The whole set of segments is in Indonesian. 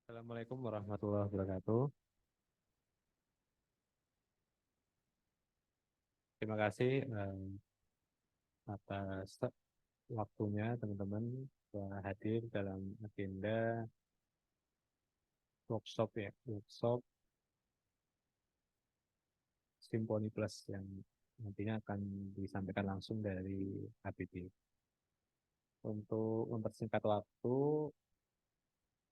Assalamualaikum warahmatullahi wabarakatuh. Terima kasih atas waktunya teman-teman telah hadir dalam agenda workshop Simponi Plus yang nantinya akan disampaikan langsung dari HPD. Untuk mempersingkat waktu,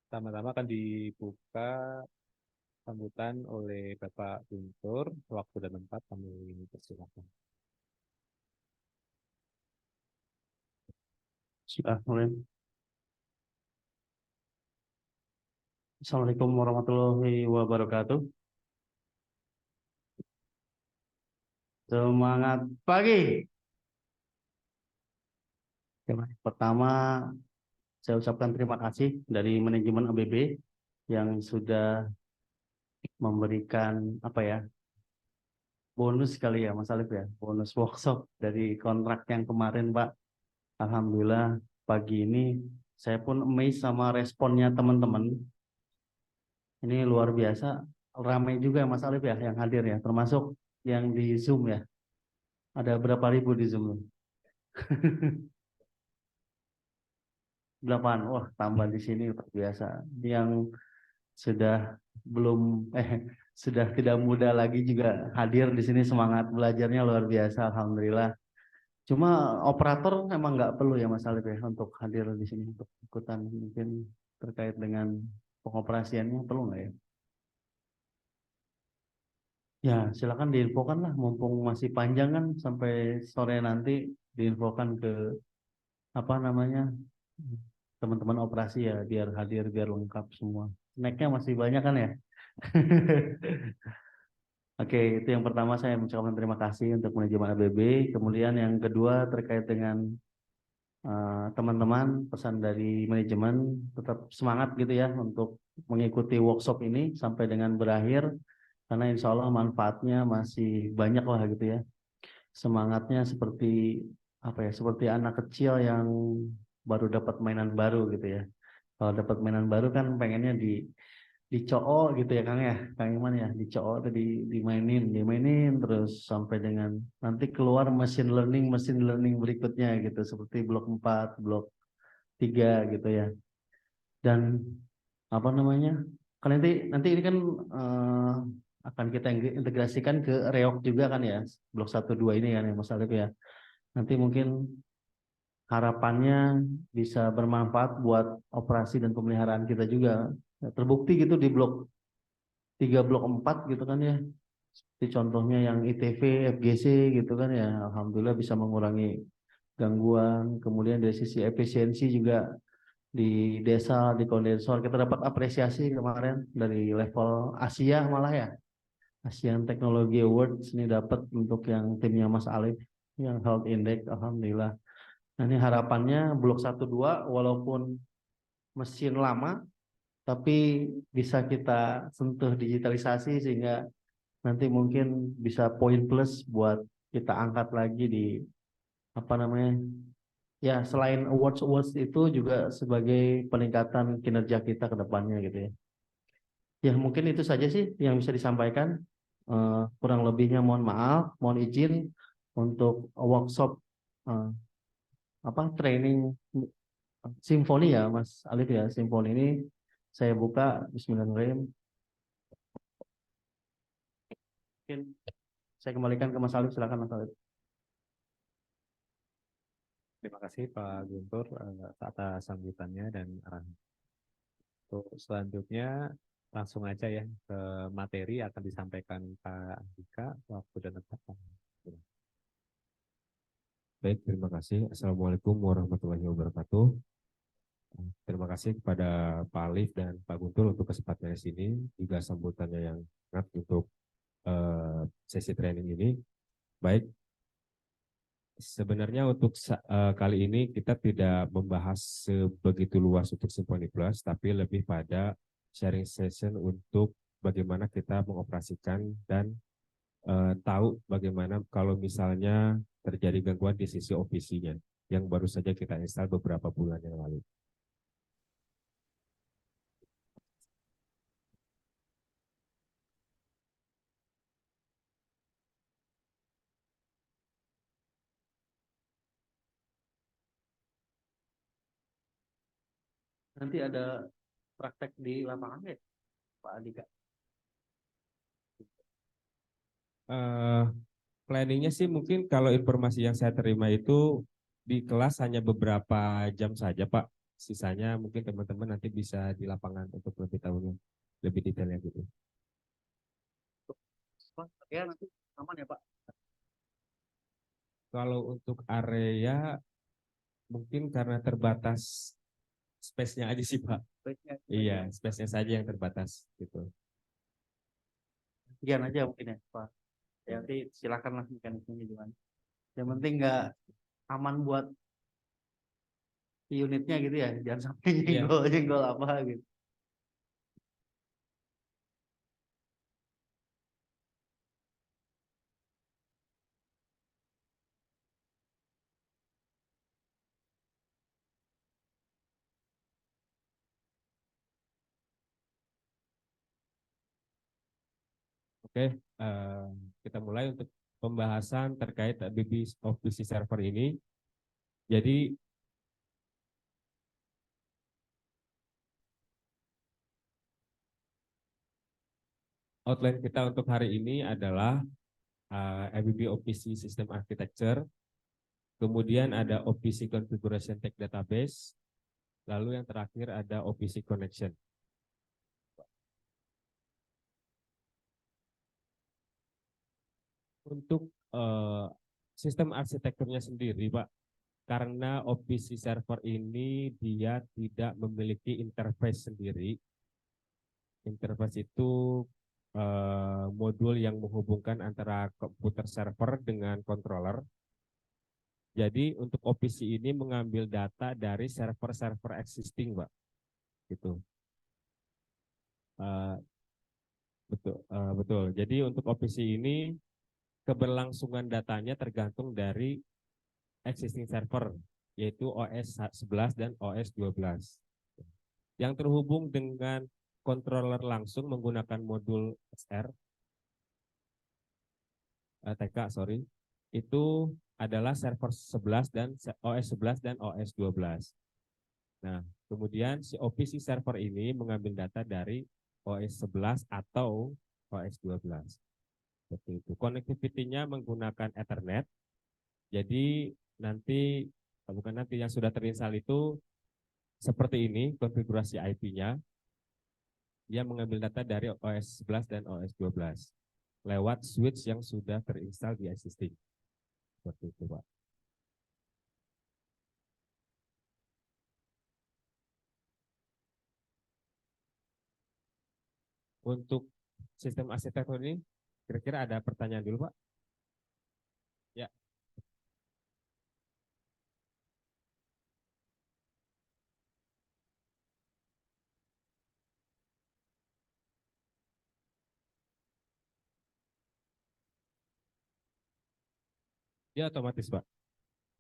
pertama-tama akan dibuka sambutan oleh Bapak Guntur. Waktu dan tempat kami persilakan. Sudah mulai. Assalamualaikum warahmatullahi wabarakatuh. Semangat pagi. Pertama, saya ucapkan terima kasih dari manajemen ABB yang sudah memberikan bonus kali ya Mas Alif ya, bonus workshop dari kontrak yang kemarin Pak. Alhamdulillah pagi ini saya pun amazed sama responnya teman-teman. Ini luar biasa, ramai juga Mas Alif ya yang hadir ya, termasuk yang di Zoom ya. Ada berapa ribu di Zoom? 8. Wah, tambah di sini luar biasa. Yang sudah belum sudah tidak muda lagi juga hadir di sini, semangat belajarnya luar biasa, alhamdulillah. Cuma operator emang nggak perlu ya Mas Alif ya untuk hadir di sini untuk ikutan, mungkin terkait dengan pengoperasiannya perlu nggak ya? Ya, silakan diinfokan lah, mumpung masih panjang kan sampai sore nanti, diinfokan ke apa namanya teman-teman operasi ya, biar hadir biar lengkap semua. Snacknya masih banyak kan ya? Oke, itu yang pertama, saya mengucapkan terima kasih untuk manajemen ABB. Kemudian yang kedua terkait dengan teman-teman, pesan dari manajemen tetap semangat gitu ya untuk mengikuti workshop ini sampai dengan berakhir, karena insya Allah manfaatnya masih banyak lah gitu ya. Semangatnya seperti seperti anak kecil yang baru dapat mainan baru gitu ya. Kalau dapat mainan baru kan pengennya dicoo gitu ya Kang ya, Kang Iman ya, dicoo atau dimainin terus sampai dengan nanti keluar mesin learning berikutnya gitu, seperti blok 4 blok 3 gitu ya. Dan apa namanya? Kan nanti ini kan akan kita integrasikan ke Reok juga kan ya, blok 1 2 ini kan ya Mas Alif ya. Nanti mungkin harapannya bisa bermanfaat buat operasi dan pemeliharaan kita juga. Ya, terbukti gitu di blok 3 blok 4 gitu kan ya. Seperti contohnya yang ITV, FGC gitu kan ya. Alhamdulillah bisa mengurangi gangguan. Kemudian dari sisi efisiensi juga di desa, di kondensor kita dapat apresiasi kemarin dari level Asia malah ya. Asian Technology Awards ini dapat untuk yang timnya Mas Alif yang Health Index, alhamdulillah. Nah, ini harapannya blok 1 2 walaupun mesin lama tapi bisa kita sentuh digitalisasi sehingga nanti mungkin bisa poin plus buat kita angkat lagi di apa namanya ya, selain awards awards itu juga sebagai peningkatan kinerja kita ke depannya gitu ya. Ya mungkin itu saja sih yang bisa disampaikan. Kurang lebihnya mohon maaf, mohon izin untuk workshop eh, training simfoni ya Mas Alif ya. Simfoni ini saya buka. Bismillahirrahmanirrahim. Mungkin saya kembalikan ke Mas Alif, silakan Mas Alif. Terima kasih Pak Guntur atas sambutannya dan arahan. Untuk selanjutnya langsung aja ya ke materi akan disampaikan Pak Andika, waktu dan tempat. Baik, terima kasih. Assalamualaikum warahmatullahi wabarakatuh. Terima kasih kepada Pak Alif dan Pak Guntur untuk kesempatannya di sini, juga sambutannya yang hangat untuk sesi training ini. Baik, sebenarnya untuk kali ini kita tidak membahas sebegitu luas untuk Symphony Plus, tapi lebih pada sharing session untuk bagaimana kita mengoperasikan dan tahu bagaimana kalau misalnya terjadi gangguan di sisi OPC-nya yang baru saja kita install beberapa bulan yang lalu. nanti ada praktek di lapangan ya, Pak Andika? Eh, Planningnya sih mungkin kalau informasi yang saya terima itu di kelas hanya beberapa jam saja, Pak. Sisanya mungkin teman-teman nanti bisa di lapangan untuk lebih tahunya, lebih detailnya gitu. Pak, ya nanti aman ya Pak? Kalau untuk area mungkin karena terbatas space-nya aja sih, Pak. Baiknya, Iya, space-nya saja yang terbatas gitu. sekian aja mungkin ya Pak. Ya, nanti silakan lah mekanismenya gimana. Yang penting nggak aman buat unitnya gitu ya, jangan sampai Iya. nyenggol apa gitu. Oke, kita mulai untuk pembahasan terkait BB of PC server ini. Jadi outline kita untuk hari ini adalah ABB OPC System Architecture, kemudian ada OPC Configuration Tech Database, lalu yang terakhir ada OPC Connection. Untuk sistem arsitekturnya sendiri, Pak, karena OPC server ini dia tidak memiliki interface sendiri. Interface itu modul yang menghubungkan antara komputer server dengan controller. Jadi untuk OPC ini mengambil data dari server-server existing, Pak. Gitu. Betul. Jadi untuk OPC ini keberlangsungan datanya tergantung dari existing server, yaitu OS 11 dan OS 12. Yang terhubung dengan controller langsung menggunakan modul SR, TK, sorry, itu adalah server 11 dan OS 11 dan OS 12. Nah, kemudian si OPC server ini mengambil data dari OS 11 atau OS 12. Seperti itu. Connectivity-nya menggunakan Ethernet. Jadi nanti bukan nanti yang sudah terinstall itu seperti ini konfigurasi IP-nya. Dia mengambil data dari OS 11 dan OS 12 lewat switch yang sudah terinstall di existing. Seperti itu, Pak. Untuk sistem arsitektur ini, kira-kira ada pertanyaan dulu, Pak? Ya. Dia otomatis, Pak.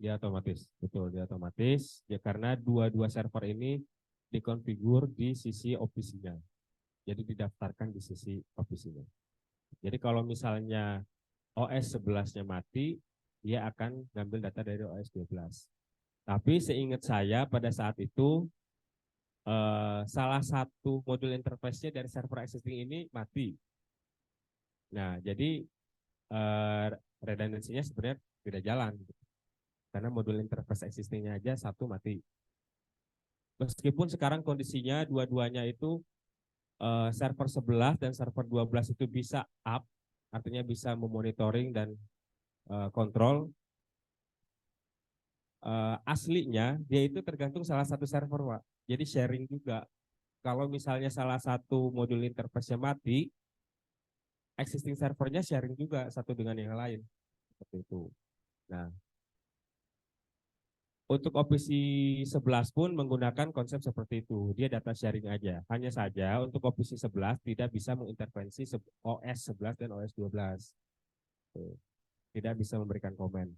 Dia otomatis, betul, dia otomatis. Ya karena dua-dua server ini dikonfigur di sisi OPC-nya. Jadi didaftarkan di sisi OPC-nya. Jadi kalau misalnya OS 11-nya mati, dia akan ngambil data dari OS 12. Tapi seingat saya pada saat itu salah satu modul interface-nya dari server existing ini mati. Nah, jadi redundancy-nya sebenarnya tidak jalan. Karena modul interface existing-nya aja satu mati. Meskipun sekarang kondisinya dua-duanya itu server 11 dan server 12 itu bisa up, artinya bisa memonitoring dan kontrol. Aslinya dia itu tergantung salah satu server, Pak. Jadi sharing juga. Kalau misalnya salah satu modul interface-nya mati, existing servernya sharing juga satu dengan yang lain. Seperti itu. Nah, untuk OPC 11 pun menggunakan konsep seperti itu. Dia data sharing aja. Hanya saja untuk OPC 11 tidak bisa mengintervensi OS 11 dan OS 12. Tidak bisa memberikan komen.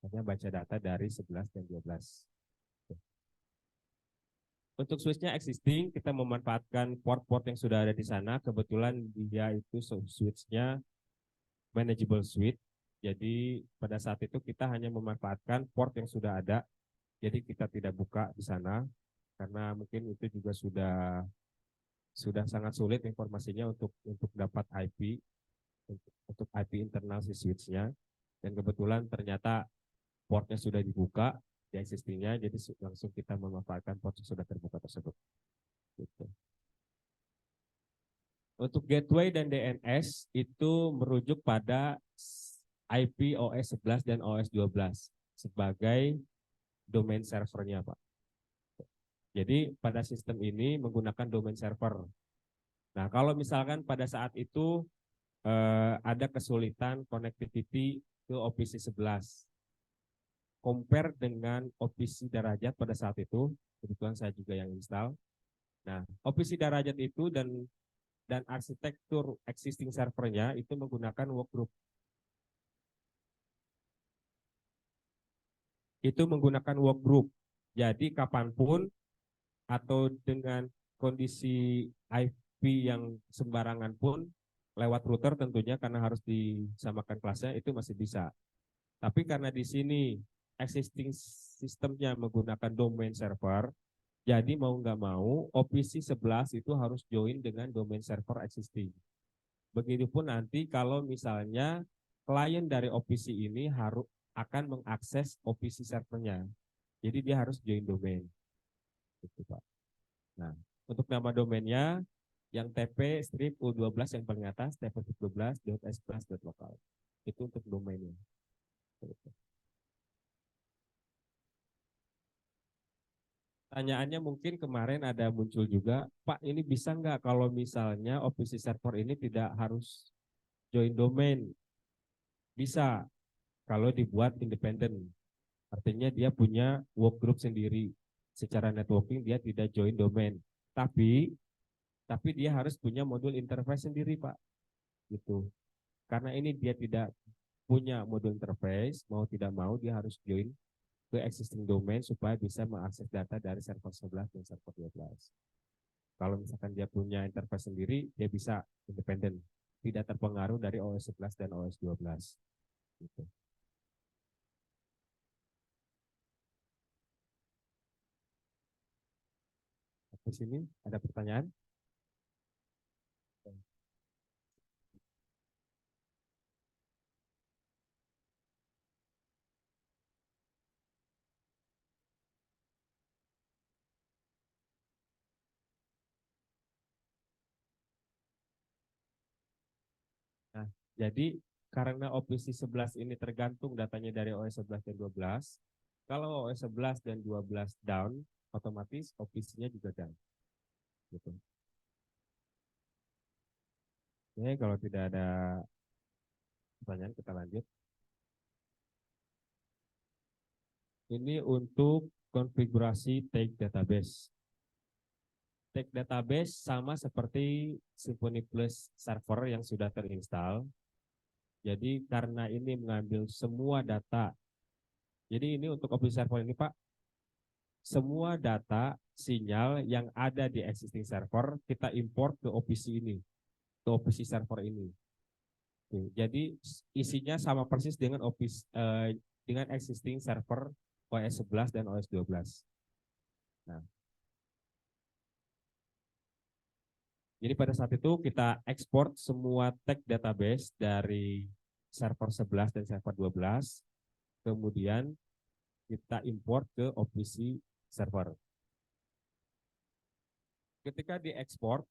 Hanya baca data dari 11 dan 12. Untuk switch-nya existing, kita memanfaatkan port-port yang sudah ada di sana. Kebetulan dia itu switch-nya manageable switch. Jadi pada saat itu kita hanya memanfaatkan port yang sudah ada. Jadi kita tidak buka di sana karena mungkin itu juga sudah sangat sulit informasinya untuk dapat IP untuk IP internal si switch-nya, dan kebetulan ternyata portnya sudah dibuka di existing-nya, jadi langsung kita memanfaatkan port yang sudah terbuka tersebut. Gitu. Untuk gateway dan DNS itu merujuk pada IP OS 11 dan OS 12 sebagai domain servernya, Pak. Jadi pada sistem ini menggunakan domain server. Nah, kalau misalkan pada saat itu ada kesulitan connectivity ke OPC 11, compare dengan OPC Darajat pada saat itu, kebetulan saya juga yang install. Nah, OPC Darajat itu dan arsitektur existing servernya itu menggunakan workgroup. Itu menggunakan workgroup. Jadi kapanpun atau dengan kondisi IP yang sembarangan pun lewat router tentunya karena harus disamakan kelasnya itu masih bisa. Tapi karena di sini existing sistemnya menggunakan domain server, jadi mau nggak mau OPC 11 itu harus join dengan domain server existing. Begitupun nanti kalau misalnya klien dari OPC ini akan mengakses OPC servernya. Jadi dia harus join domain. Gitu, Pak. Nah, untuk nama domainnya yang TP strip U12 yang paling atas, tp12.s+.local. Itu untuk domainnya. Pertanyaannya mungkin kemarin ada muncul juga, Pak ini bisa nggak kalau misalnya OPC server ini tidak harus join domain? Bisa, kalau dibuat independen. Artinya dia punya workgroup sendiri. Secara networking dia tidak join domain. Tapi dia harus punya modul interface sendiri, Pak. Gitu. Karena ini dia tidak punya modul interface, mau tidak mau dia harus join ke existing domain supaya bisa mengakses data dari server 11 dan server 12. Kalau misalkan dia punya interface sendiri, dia bisa independen, tidak terpengaruh dari OS 11 dan OS 12. Gitu. Di sini ada pertanyaan? Nah, jadi karena OPC 11 ini tergantung datanya dari OS 11 dan 12, kalau OS 11 dan 12 down, otomatis OPC-nya juga down. Gitu. Oke, kalau tidak ada pertanyaan, kita lanjut. Ini untuk konfigurasi take database. Take database sama seperti Symfony Plus server yang sudah terinstall. Jadi karena ini mengambil semua data. Jadi ini untuk Office server ini, Pak, semua data sinyal yang ada di existing server kita import ke OPC ini, ke OPC server ini. Jadi isinya sama persis dengan dengan existing server OS 11 dan OS 12. Nah, jadi pada saat itu kita ekspor semua tag database dari server 11 dan server 12, kemudian kita import ke OPC server. Ketika diekspor,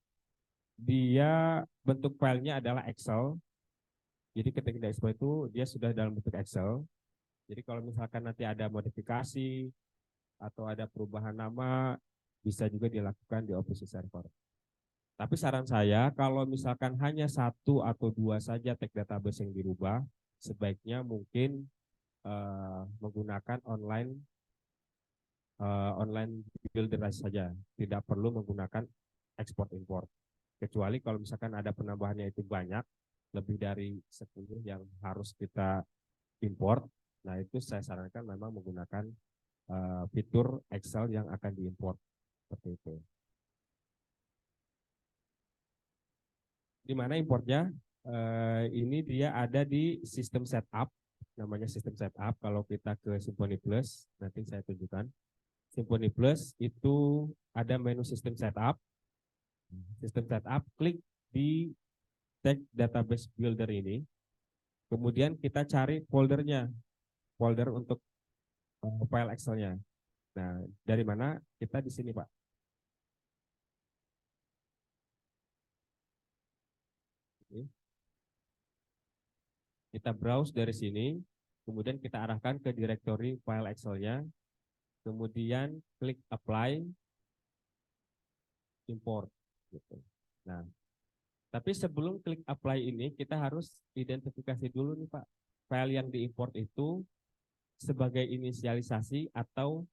dia bentuk filenya adalah Excel. Jadi ketika diekspor itu dia sudah dalam bentuk Excel. Jadi kalau misalkan nanti ada modifikasi atau ada perubahan nama, bisa juga dilakukan di OPC server. Tapi saran saya, kalau misalkan hanya satu atau dua saja tag database yang dirubah, sebaiknya mungkin menggunakan online builder saja, tidak perlu menggunakan export import. Kecuali kalau misalkan ada penambahannya itu banyak, lebih dari 10 yang harus kita import, nah itu saya sarankan memang menggunakan fitur Excel yang akan diimport seperti itu. Di mana importnya? Ini dia ada di sistem setup, namanya sistem setup. Kalau kita ke Symfony Plus, nanti saya tunjukkan. Symfony Plus itu ada menu sistem setup. Sistem setup, klik di tag database builder ini. Kemudian kita cari foldernya, folder untuk file Excel-nya. Nah, dari mana? Kita di sini, Pak. Kita browse dari sini, kemudian kita arahkan ke directory file Excel-nya, kemudian klik apply, import. Gitu. Nah, tapi sebelum klik apply ini, kita harus identifikasi dulu nih Pak, file yang diimport itu sebagai inisialisasi atau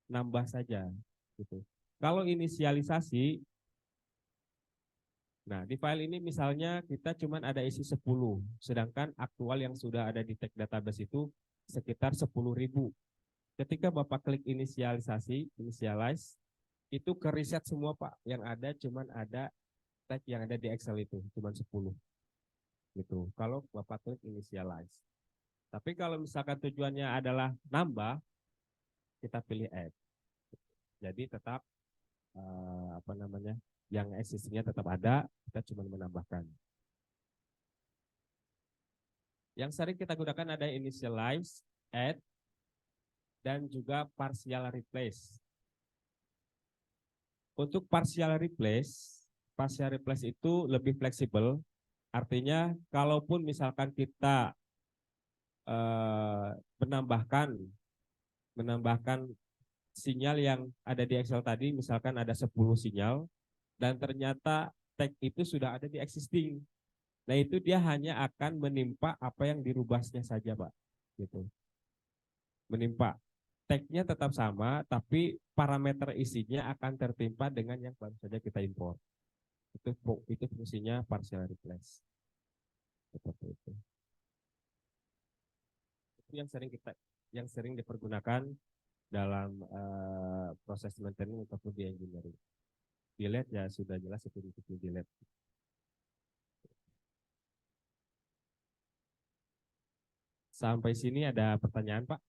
nambah saja. Gitu. Kalau inisialisasi, nah di file ini misalnya kita cuma ada isi 10, sedangkan aktual yang sudah ada di tag database itu sekitar 10.000. Ketika Bapak klik inisialisasi, initialize, itu ke reset semua Pak. Yang ada cuman ada tag yang ada di Excel itu, cuman 10. Gitu. Kalau Bapak klik initialize. Tapi kalau misalkan tujuannya adalah nambah, kita pilih add. Jadi tetap apa namanya? Yang existingnya tetap ada, kita cuma menambahkan. Yang sering kita gunakan ada initialize, add, dan juga partial replace. Untuk partial replace itu lebih fleksibel. Artinya, kalaupun misalkan kita menambahkan sinyal yang ada di Excel tadi, misalkan ada 10 sinyal, dan ternyata tag itu sudah ada di existing. Nah, itu dia hanya akan menimpa apa yang dirubahnya saja, Pak. Gitu. Menimpa. Tag-nya tetap sama, tapi parameter isinya akan tertimpa dengan yang baru saja kita import. Itu fungsinya partial replace. Seperti itu. Itu yang sering dipergunakan dalam proses maintenance ataupun di engineering. Delete ya sudah jelas itu delete. Sampai sini ada pertanyaan, Pak?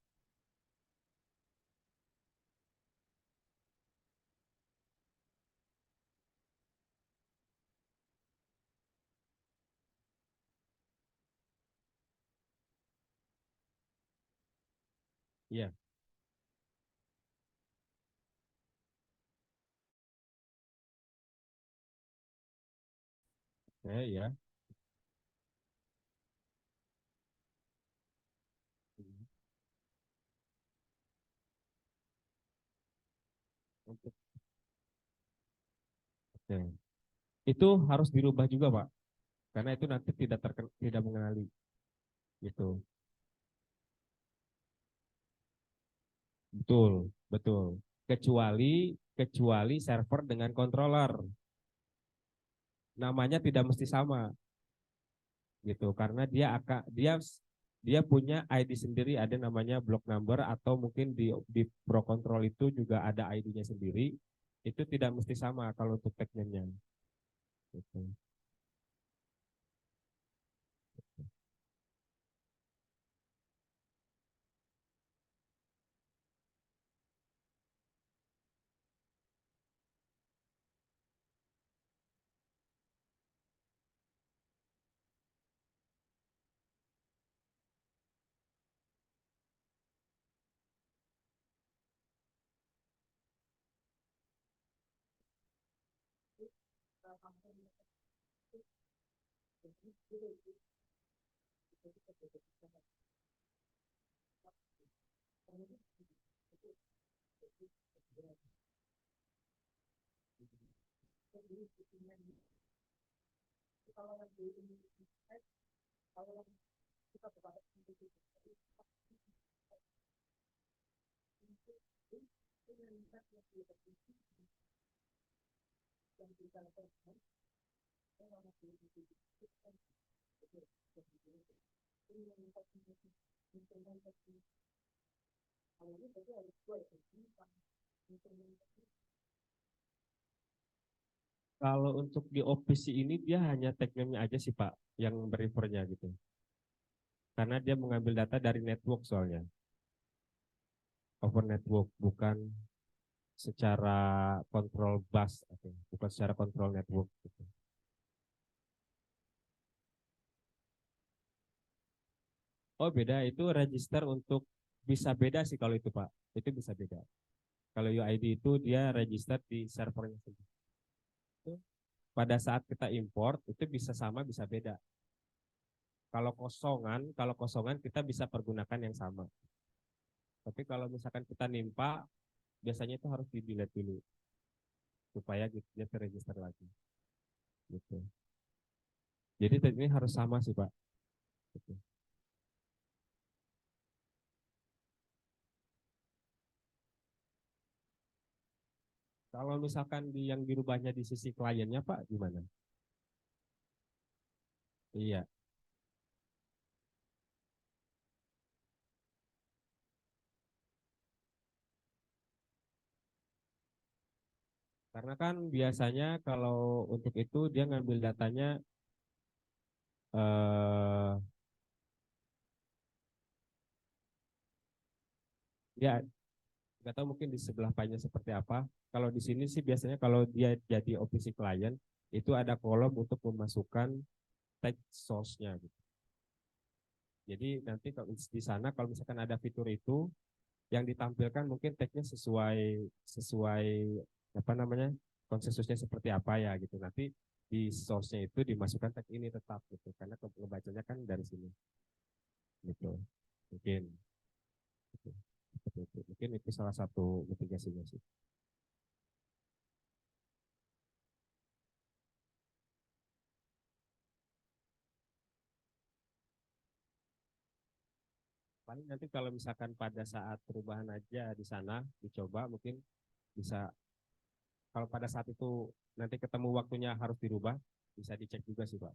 Iya. Ya. Untuk oke. Itu harus dirubah juga, Pak. Karena itu nanti tidak mengenali gitu. Betul, betul. Kecuali server dengan controller. Namanya tidak mesti sama gitu karena dia punya ID sendiri, ada namanya block number atau mungkin di Pro Control itu juga ada ID-nya sendiri. Itu tidak mesti sama kalau untuk tag-nya gitu. Kalau untuk di OPC ini dia hanya tag name-nya aja sih Pak yang berifernya gitu. Karena dia mengambil data dari network soalnya. Over network bukan secara kontrol bus, oke, bukan secara kontrol network gitu. Oh beda, itu register untuk bisa beda sih kalau itu Pak, itu bisa beda. Kalau UID itu dia register di servernya sendiri. Itu pada saat kita import itu bisa sama bisa beda. Kalau kosongan kita bisa pergunakan yang sama. Tapi kalau misalkan kita nimpa, biasanya itu harus di delete dulu supaya dia terregister lagi. Gitu. Jadi ini harus sama sih Pak. Gitu. Kalau misalkan yang dirubahnya di sisi kliennya Pak, gimana? Iya, karena kan biasanya kalau untuk itu dia ngambil datanya eh ya nggak tahu mungkin di sebelah lainnya seperti apa. Kalau di sini sih biasanya kalau dia jadi OPC client itu ada kolom untuk memasukkan tag source-nya gitu. Jadi nanti kalau di sana kalau misalkan ada fitur itu yang ditampilkan mungkin tag-nya sesuai sesuai apa namanya konsensusnya seperti apa ya gitu. Nanti di source-nya itu dimasukkan tag ini tetap gitu karena ngebacanya kan dari sini gitu. Mungkin gitu. Seperti itu. Mungkin itu salah satu mitigasinya sih. Paling nanti kalau misalkan pada saat perubahan aja di sana dicoba mungkin bisa kalau pada saat itu nanti ketemu waktunya harus dirubah bisa dicek juga sih Pak.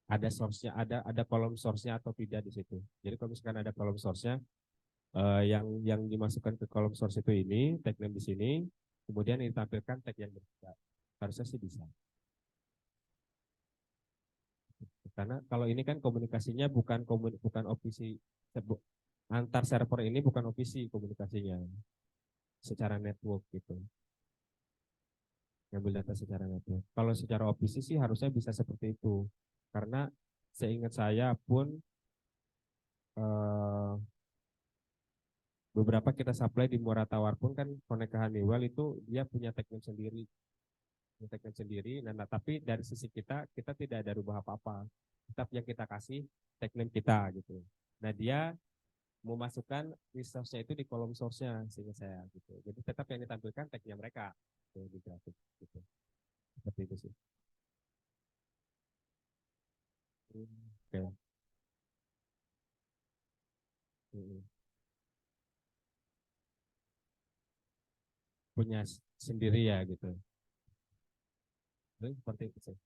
Ada source-nya, ada kolom source-nya atau tidak di situ. Jadi kalau misalkan ada kolom source-nya yang dimasukkan ke kolom source itu ini tag name di sini, kemudian ditampilkan tag yang berbeda. Harusnya sih bisa. Karena kalau ini kan komunikasinya bukan OPC antar server ini bukan OPC komunikasinya secara network gitu. Ngambil data secara network. Kalau secara OPC sih harusnya bisa seperti itu. Karena seingat saya pun eh, beberapa kita supply di Muara Tawar pun kan connect ke Honeywell itu dia punya tagline sendiri, nah, tapi dari sisi kita tidak ada rubah apa-apa. Tetap yang kita kasih tagline kita gitu. Nah dia memasukkan resource-nya itu di kolom source-nya sehingga saya gitu. Jadi tetap yang ditampilkan tag-nya mereka gitu, di grafik gitu. Seperti itu sih. Oke. Mm. Punya sendiri ya gitu. Jadi seperti itu sih.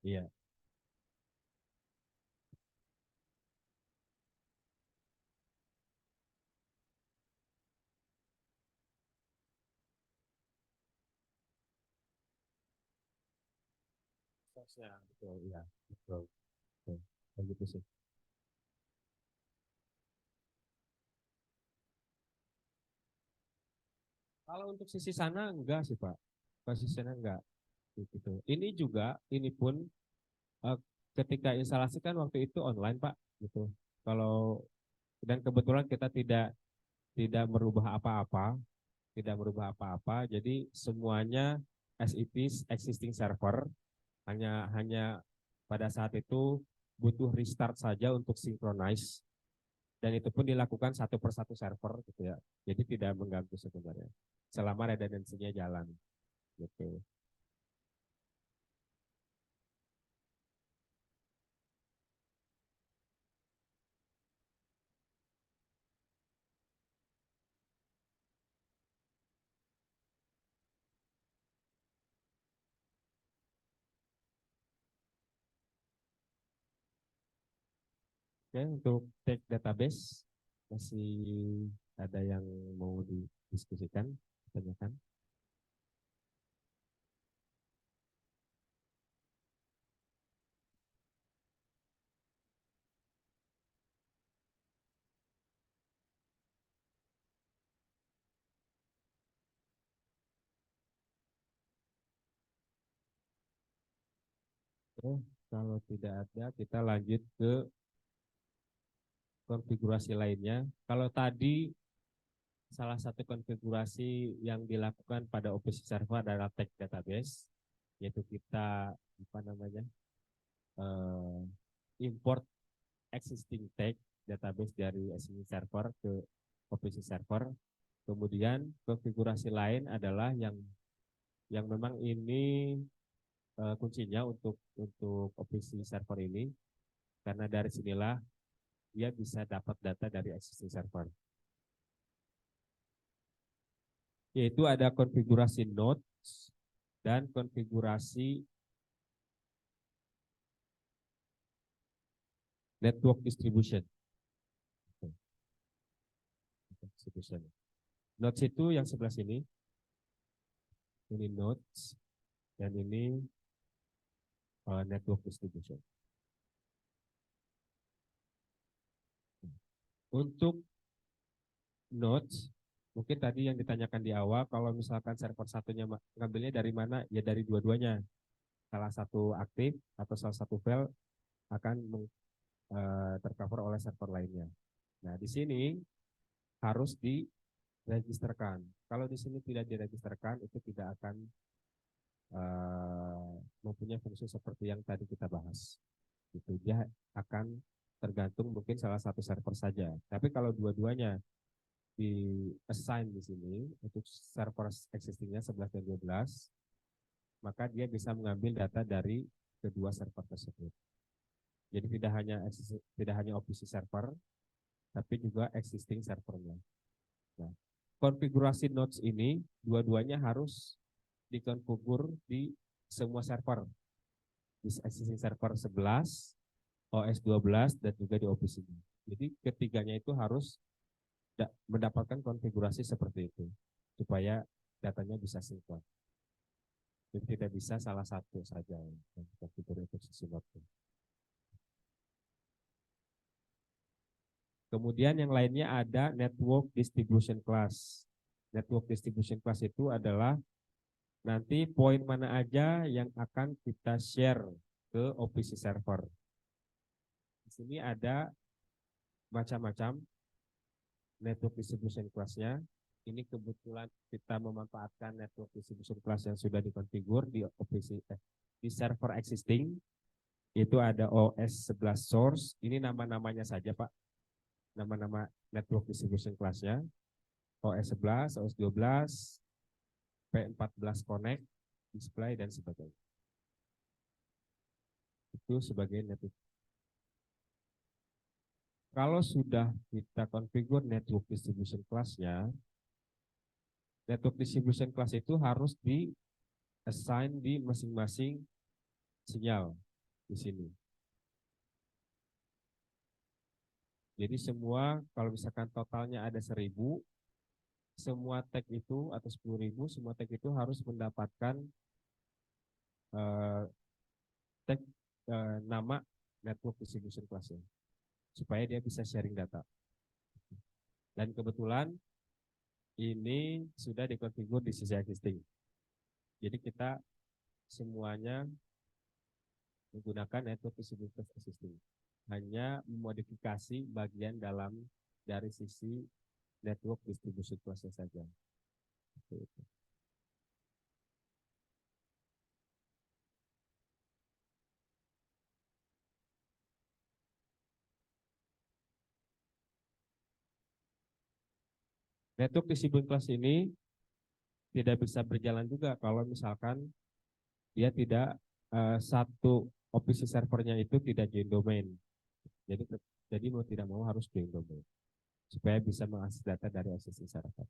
Iya. Source-nya betul, iya. Betul. Betul. Begitu sih. Kalau untuk sisi sana enggak sih Pak. Kalau sisi sana enggak gitu. Ini pun eh, ketika instalasi kan waktu itu online Pak gitu. Kalau dan kebetulan kita tidak merubah apa-apa, tidak merubah apa-apa. Jadi semuanya as it is existing server hanya hanya pada saat itu butuh restart saja untuk synchronize dan itu pun dilakukan satu persatu server gitu ya. Jadi tidak mengganggu sebenarnya selama redundancy-nya jalan gitu. Oke, untuk tag database masih ada yang mau didiskusikan, tanyakan. Kalau tidak ada, kita lanjut ke konfigurasi lainnya. Kalau tadi salah satu konfigurasi yang dilakukan pada OPC server adalah tag database, yaitu kita apa namanya import existing tag database dari existing server ke OPC server. Kemudian konfigurasi lain adalah yang memang ini kuncinya untuk OPC server ini, karena dari sinilah dia bisa dapat data dari existing server. Yaitu ada konfigurasi nodes dan konfigurasi network distribution. Nodes itu yang sebelah sini. Ini nodes dan ini network distribution. Untuk nodes, mungkin tadi yang ditanyakan di awal, kalau misalkan server satunya ngambilnya dari mana, ya dari dua-duanya. Salah satu aktif atau salah satu fail akan tercover oleh server lainnya. Nah, di sini harus diregisterkan. Kalau di sini tidak diregisterkan, itu tidak akan mempunyai fungsi seperti yang tadi kita bahas. Itu dia akan tergantung mungkin salah satu server saja. Tapi kalau dua-duanya di assign di sini untuk server existingnya 11 dan 12, maka dia bisa mengambil data dari kedua server tersebut. Jadi tidak hanya OPC server, tapi juga existing servernya. Nah, konfigurasi nodes ini dua-duanya harus dikonfigur di semua server. Di existing server 11, OS 12, dan juga di OPC. Jadi ketiganya itu harus mendapatkan konfigurasi seperti itu supaya datanya bisa sinkron. Jadi tidak bisa salah satu saja yang konfigur untuk sisi node. Kemudian yang lainnya ada network distribution class. Network distribution class itu adalah nanti poin mana aja yang akan kita share ke OPC server. Di sini ada macam-macam network distribution class-nya. Ini kebetulan kita memanfaatkan network distribution class yang sudah dikonfigur di OPC di server existing. Itu ada OS 11 source. Ini nama-namanya saja, Pak. Nama-nama network distribution class-nya. OS 11, OS 12, P14 connect, display, dan sebagainya. Itu sebagai network. Kalau sudah kita konfigur network distribution class-nya, network distribution class itu harus di-assign di masing-masing sinyal di sini. Jadi semua, kalau misalkan totalnya ada 1000, semua tag itu atau 10.000, semua tag itu harus mendapatkan tag nama network distribution class-nya supaya dia bisa sharing data. Dan kebetulan ini sudah dikonfigur di sisi existing. Jadi kita semuanya menggunakan network distribution class existing. Hanya memodifikasi bagian dalam dari sisi network distribution class-nya saja. Network distribution class ini tidak bisa berjalan juga kalau misalkan dia tidak satu OPC servernya itu tidak join domain. Jadi mau tidak mau harus join domain supaya bisa mengakses data dari existing server.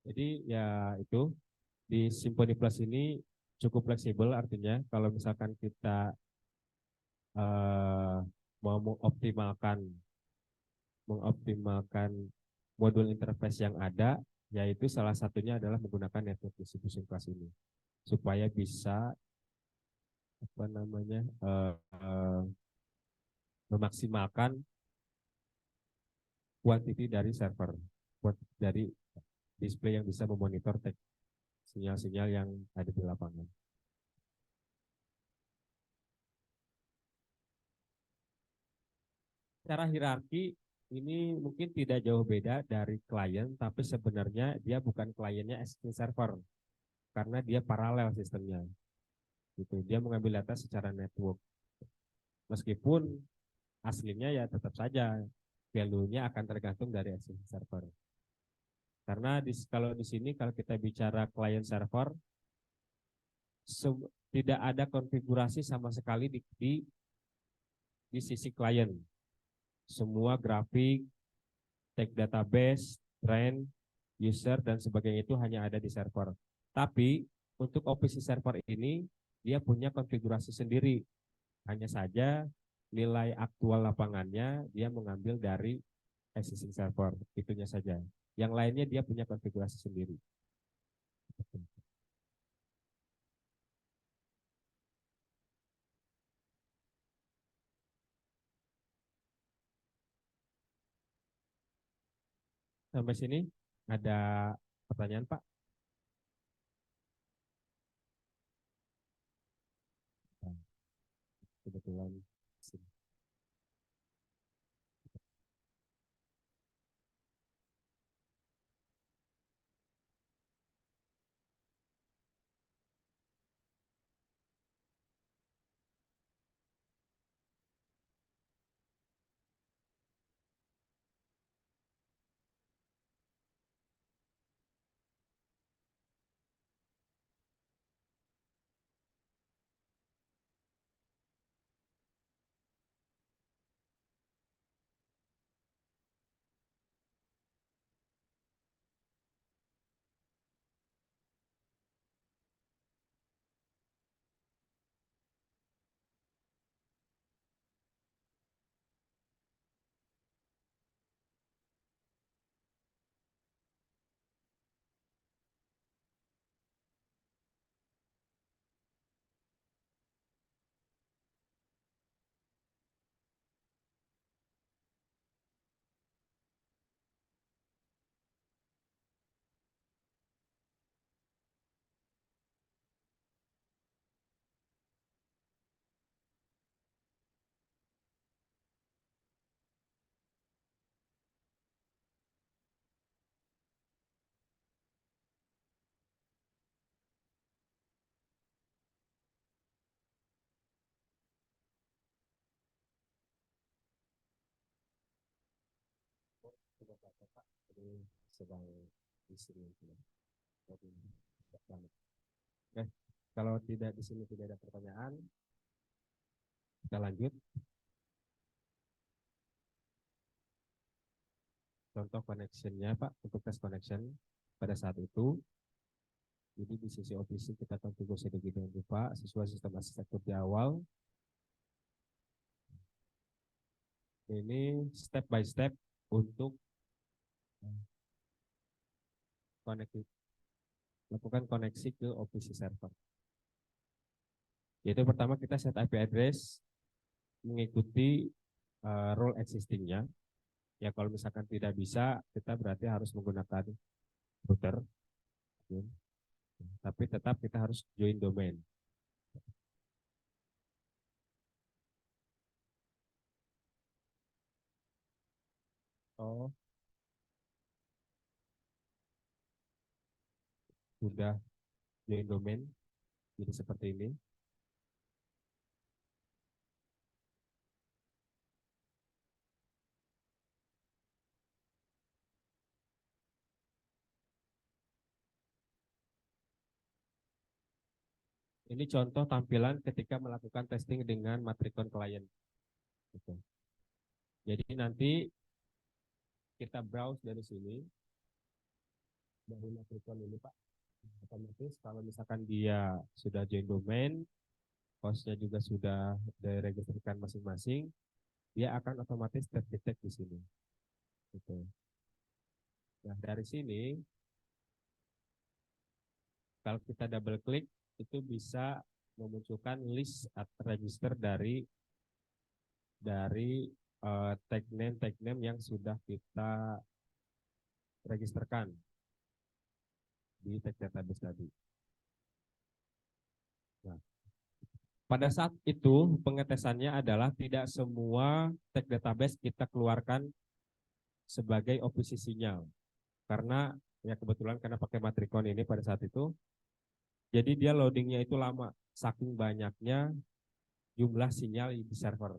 Jadi ya itu di Symfony Plus ini cukup fleksibel, artinya kalau misalkan kita mau mengoptimalkan modul interface yang ada, yaitu salah satunya adalah menggunakan network distribution class ini supaya bisa apa namanya memaksimalkan quantity dari server, dari display yang bisa memonitor sinyal-sinyal yang ada di lapangan. Secara hierarki ini mungkin tidak jauh beda dari klien, tapi sebenarnya dia bukan kliennya existing server karena dia paralel sistemnya. Gitu. Dia mengambil data secara network. Meskipun aslinya ya tetap saja value-nya akan tergantung dari existing server. Karena kalau di sini kalau kita bicara client server tidak ada konfigurasi sama sekali di sisi klien. Semua grafik, tag database, trend, user dan sebagainya itu hanya ada di server. Tapi untuk OPC server ini dia punya konfigurasi sendiri. Hanya saja nilai aktual lapangannya dia mengambil dari existing server, itunya saja. Yang lainnya dia punya konfigurasi sendiri. Sampai sini ada pertanyaan, Pak? Nah, kebetulan sini. Ini sedang isi. Oke, kalau tidak di sini tidak ada pertanyaan, kita lanjut. Contoh connection-nya, Pak, untuk tes connection pada saat itu. Jadi di sisi OPC kita konfigurasi dengan rupa sesuai sistem arsitektur di awal. Ini step by step untuk lakukan koneksi ke OPC server. Yaitu pertama kita set IP address mengikuti role existingnya. Ya kalau misalkan tidak bisa, kita berarti harus menggunakan router. Tapi tetap kita harus join domain. Oh, sudah join domain. Jadi seperti ini. Ini contoh tampilan ketika melakukan testing dengan matrikon klien. Gitu. Jadi nanti kita browse dari sini dari matrikon ini, Pak. Otomatis kalau misalkan dia sudah join domain, hostnya juga sudah diregistrasikan masing-masing, dia akan otomatis terdetek di sini. Gitu. Nah dari sini, kalau kita double klik, itu bisa memunculkan list atau register dari tag name yang sudah kita registerkan di tag database tadi. Nah, pada saat itu pengetesannya adalah tidak semua tag database kita keluarkan sebagai OPC sinyal. Karena ya kebetulan karena pakai Matricon ini pada saat itu, jadi dia loadingnya itu lama, saking banyaknya jumlah sinyal di server.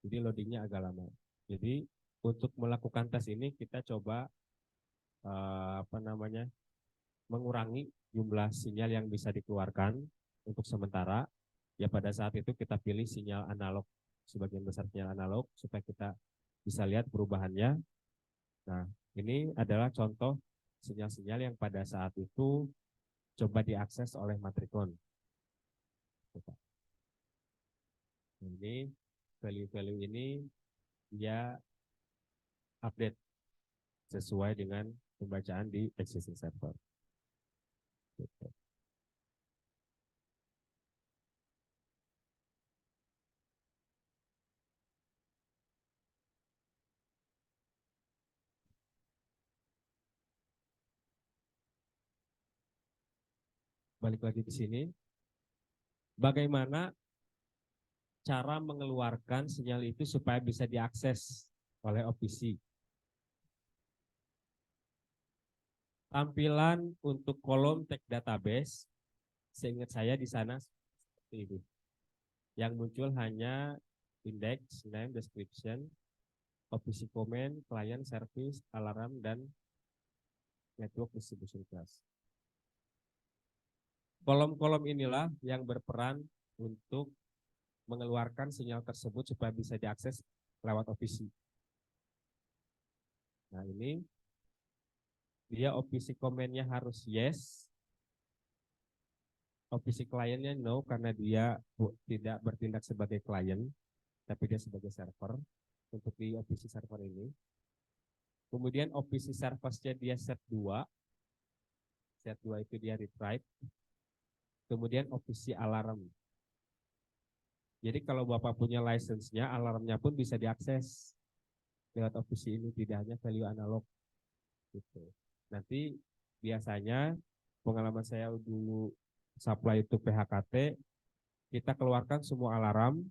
Jadi loadingnya agak lama. Jadi untuk melakukan tes ini kita coba mengurangi jumlah sinyal yang bisa dikeluarkan untuk sementara. Ya pada saat itu kita pilih sinyal analog, sebagian besar sinyal analog supaya kita bisa lihat perubahannya. Nah, ini adalah contoh sinyal-sinyal yang pada saat itu coba diakses oleh Matricon. Ini value-value ini dia update sesuai dengan pembacaan di existing server. Balik lagi ke sini. Bagaimana cara mengeluarkan sinyal itu supaya bisa diakses oleh OPC? Tampilan untuk kolom tag database, seingat saya di sana seperti ini. Yang muncul hanya index, name, description, OPC comment, client, service, alarm, dan network distribution class. Kolom-kolom inilah yang berperan untuk mengeluarkan sinyal tersebut supaya bisa diakses lewat OPC. Nah ini dia OPC komennya harus yes, OPC kliennya no karena dia tidak bertindak sebagai klien, tapi dia sebagai server untuk di OPC server ini. Kemudian OPC service-nya dia set 2 itu dia retrieve. Kemudian OPC alarm. Jadi kalau Bapak punya license-nya, alarmnya pun bisa diakses lewat OPC ini, tidak hanya value analog. Gitu. Nanti biasanya pengalaman saya dulu supply itu PHKT, kita keluarkan semua alarm.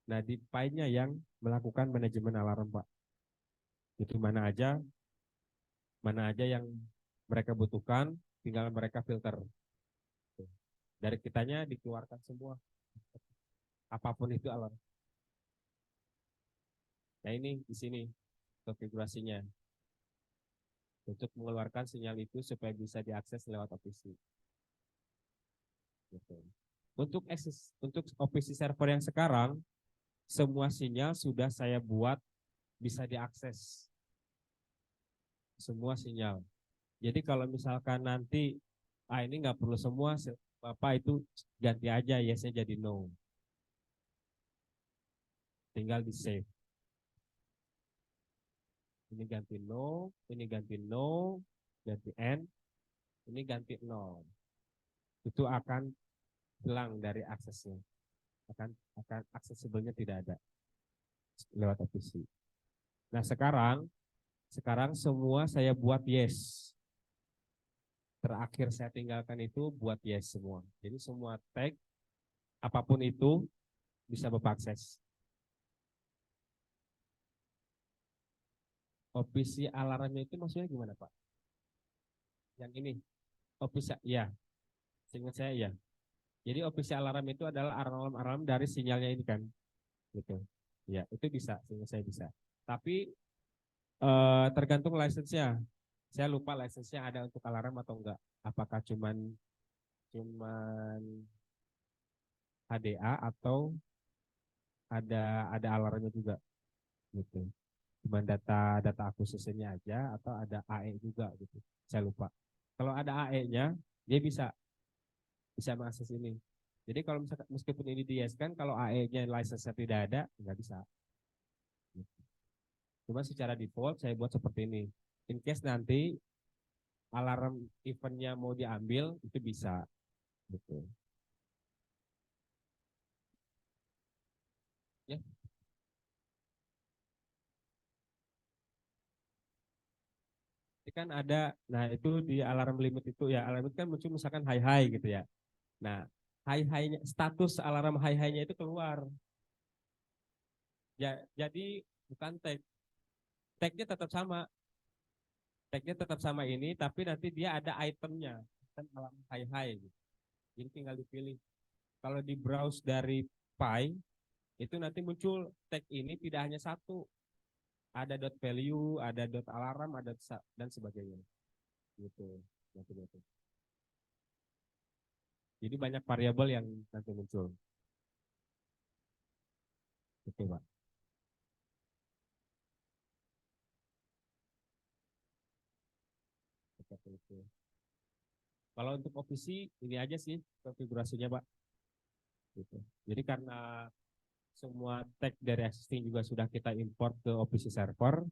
Nah di PI-nya yang melakukan manajemen alarm Pak. Itu mana aja yang mereka butuhkan, tinggal mereka filter. Dari kitanya dikeluarkan semua. Apapun itu alarm. Nah ini di sini konfigurasinya untuk mengeluarkan sinyal itu supaya bisa diakses lewat OPC. Gitu. Untuk OPC server yang sekarang, semua sinyal sudah saya buat bisa diakses. Semua sinyal. Jadi kalau misalkan nanti, ini nggak perlu semua, Bapak itu ganti aja yes-nya jadi no. Tinggal di save. Ini ganti no, ini ganti no, ganti n, ini ganti 0. Itu akan hilang dari aksesnya. Akan aksesibelnya tidak ada lewat OPC. Nah sekarang semua saya buat yes. Terakhir saya tinggalkan itu buat yes semua. Jadi semua tag apapun itu bisa Bapak akses. OPC alarmnya itu maksudnya gimana Pak? Yang ini OPC ya. Seingat saya ya. Jadi OPC alarm itu adalah alarm dari sinyalnya ini kan. Gitu. Ya, itu bisa, seingat saya bisa. Tapi tergantung license-nya. Saya lupa license-nya ada untuk alarm atau enggak. Apakah cuman HDA atau ada alarmnya juga gitu. Cuman data akusisnya aja atau ada AE juga gitu. Saya lupa. Kalau ada AE-nya, dia bisa mengakses ini. Jadi kalau misalkan meskipun ini di-yes-kan, kalau AE-nya license-nya tidak ada, nggak bisa. Cuma secara default saya buat seperti ini. In case nanti alarm eventnya mau diambil, itu bisa. Gitu. kan ada, nah itu di alarm limit itu ya, alarm limit kan muncul misalkan high high gitu ya. Nah, high high-nya status alarm high high-nya itu keluar. Ya, jadi bukan tag, tagnya tetap sama, tagnya tetap sama ini, tapi nanti dia ada itemnya, kan alarm high high gitu. Jadi tinggal dipilih. Kalau di browse dari Pi itu nanti muncul tag ini tidak hanya satu, ada dot value, ada dot alarm, ada dan sebagainya. Gitu. Gitu. Jadi banyak variabel yang nanti muncul. Oke, Pak. Seperti itu. Kalau untuk OPC ini aja sih konfigurasinya, Pak. Gitu. Jadi karena semua tag dari existing juga sudah kita import ke OPC server,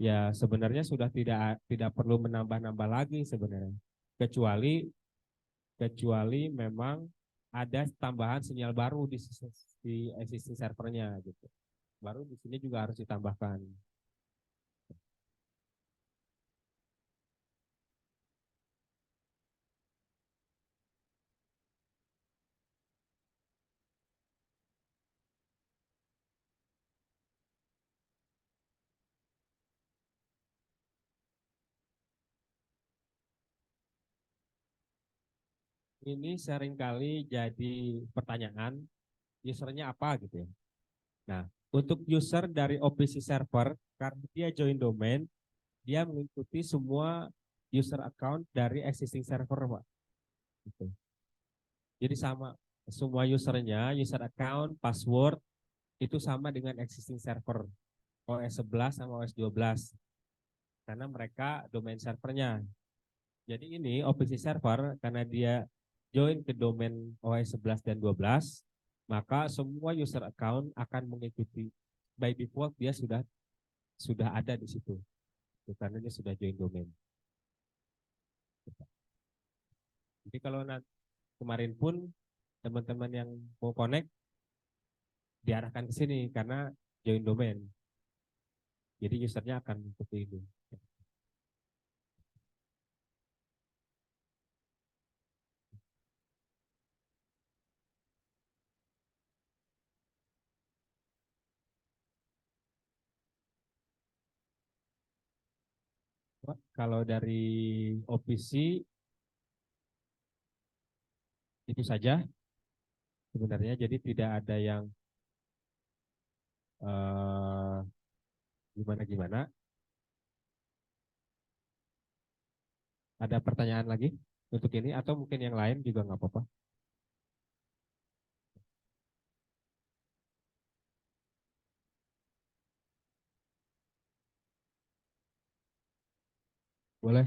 ya sebenarnya sudah tidak perlu menambah-nambah lagi sebenarnya. Kecuali kecuali memang ada tambahan sinyal baru di existing servernya gitu. Baru di sini juga harus ditambahkan. Ini seringkali jadi pertanyaan, usernya apa gitu ya. Nah, untuk user dari OPC server, karena dia join domain, dia mengikuti semua user account dari existing server, Pak. Gitu. Jadi sama, semua usernya, user account, password, itu sama dengan existing server. OS 11 sama OS 12. Karena mereka domain servernya. Jadi ini OPC server, karena dia join ke domain OS 11 dan 12, maka semua user account akan mengikuti. By default dia sudah ada di situ. Karena dia sudah join domain. Jadi kalau kemarin pun teman-teman yang mau connect diarahkan ke sini karena join domain. Jadi usernya akan mengikuti ini. Kalau dari OPC itu saja sebenarnya. Jadi tidak ada yang eh, gimana-gimana. Ada pertanyaan lagi untuk ini atau mungkin yang lain juga nggak apa-apa. Boleh.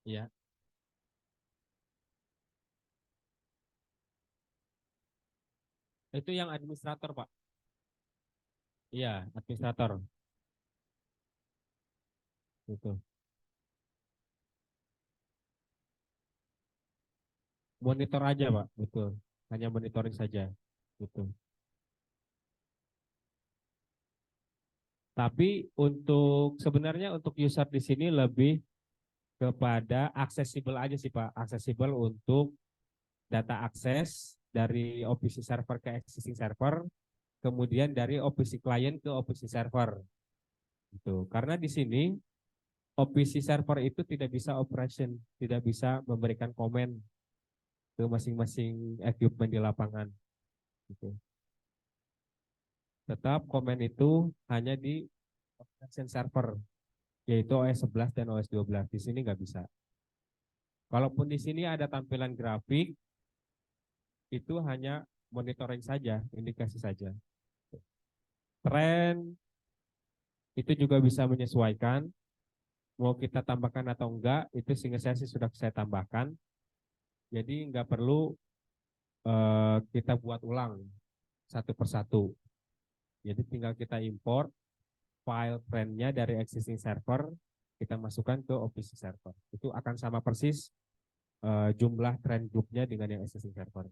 Iya. Itu yang administrator, Pak. Iya, administrator. Itu. Monitor aja, Pak. Betul. Hanya monitoring saja. Gitu. Tapi untuk sebenarnya untuk user di sini lebih kepada aksesibel aja sih, Pak. Aksesibel untuk data akses dari OPC server ke existing server, kemudian dari OPC client ke OPC server. Gitu. Karena di sini OPC server itu tidak bisa operation, tidak bisa memberikan komen ke masing-masing equipment di lapangan. Gitu. Tetap komen itu hanya di operation server, yaitu OS 11 dan OS 12. Di sini nggak bisa. Kalaupun di sini ada tampilan grafik, itu hanya monitoring saja, indikasi saja. Tren itu juga bisa menyesuaikan, mau kita tambahkan atau enggak, itu sehingga saya sih sudah saya tambahkan. Jadi nggak perlu kita buat ulang satu persatu. Jadi tinggal kita import file friend-nya dari existing server, kita masukkan ke OPC server. Itu akan sama persis jumlah trend group-nya dengan yang existing server.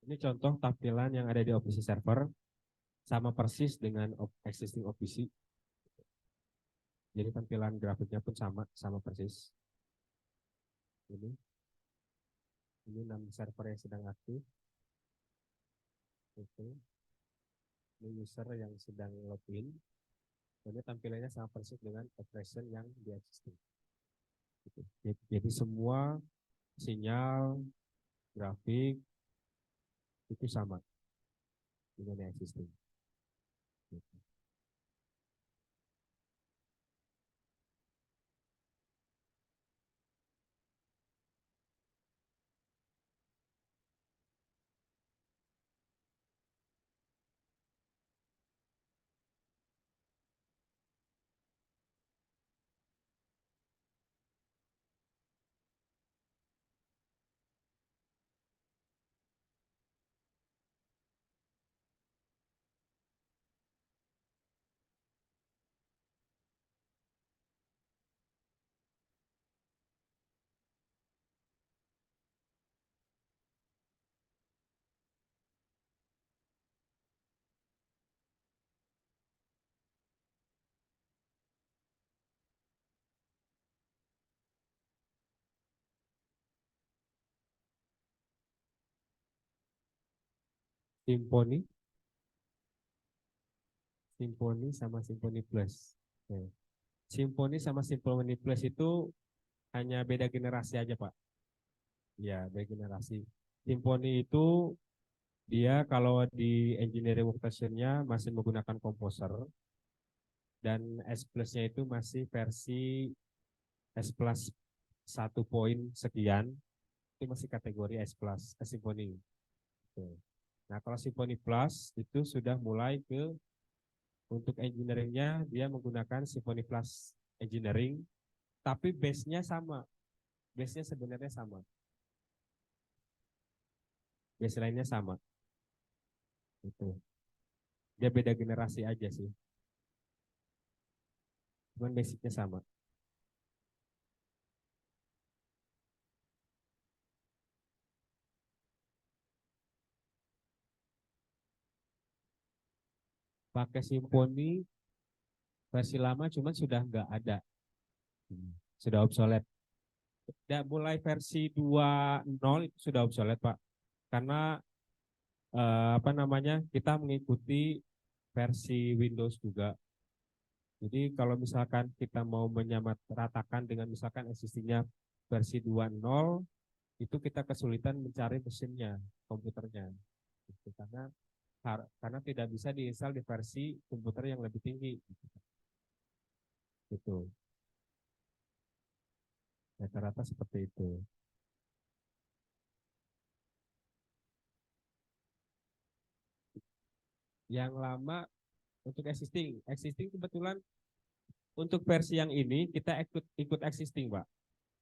Ini contoh tampilan yang ada di OPC server, sama persis dengan existing OPC. Jadi tampilan grafiknya pun sama persis. Ini, ini nama server yang sedang aktif. Ini user yang sedang login. Ini tampilannya sama persis dengan operation yang di existing. Jadi semua sinyal, grafik itu sama dengan yang existing. Symfony, Symfony sama Symfony Plus. Oke. Symfony sama Symfony Plus itu hanya beda generasi aja, Pak. Ya, beda generasi. Symfony itu dia kalau di engineering workstation-nya masih menggunakan Composer, dan S Plus-nya itu masih versi S Plus 1 poin sekian, itu masih kategori S Plus, Symfony. Oke. Nah, kalau Symfony Plus itu sudah mulai ke untuk engineering-nya dia menggunakan Symfony Plus Engineering, tapi base-nya sama. Base-nya sebenarnya sama. Base lainnya sama. Itu. Dia beda generasi aja sih. Cuman basicnya sama. pakai Symfony versi lama cuman sudah nggak ada, sudah obsolete. Dan mulai versi 2.0 itu sudah obsolete Pak, karena apa namanya kita mengikuti versi Windows juga. Jadi kalau misalkan kita mau menyamaratakan dengan misalkan existingnya versi 2.0, itu kita kesulitan mencari mesinnya, komputernya. Gitu. Karena tidak bisa diinstal di versi komputer yang lebih tinggi. Gitu. Rata-rata seperti itu. Yang lama untuk existing kebetulan untuk versi yang ini kita ikut existing, Pak.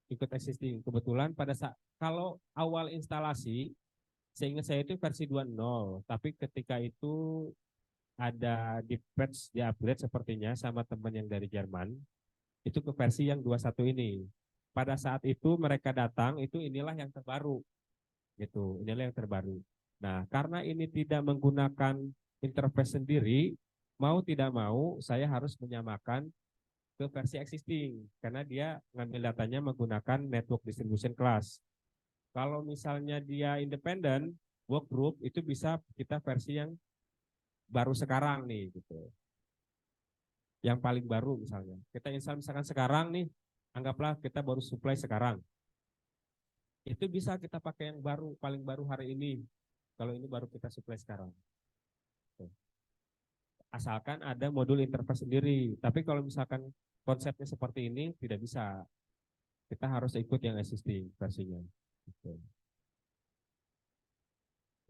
Ikut existing. Kebetulan pada saat kalau awal instalasi, seingat saya itu versi 2.0, tapi ketika itu ada di patch, di upgrade sepertinya sama teman yang dari Jerman, itu ke versi yang 21 ini. Pada saat itu mereka datang, itu inilah yang terbaru, gitu. Inilah yang terbaru. Nah, karena ini tidak menggunakan interface sendiri, mau tidak mau saya harus menyamakan ke versi existing karena dia ngambil datanya menggunakan network distribution class. Kalau misalnya dia independen, workgroup itu bisa kita versi yang baru sekarang nih gitu. Yang paling baru misalnya. Kita install misalkan sekarang nih, anggaplah kita baru supply sekarang. Itu bisa kita pakai yang baru, paling baru hari ini. Kalau ini baru kita supply sekarang. Asalkan ada modul interface sendiri. Tapi kalau misalkan konsepnya seperti ini, tidak bisa. Kita harus ikut yang existing versinya. Gitu.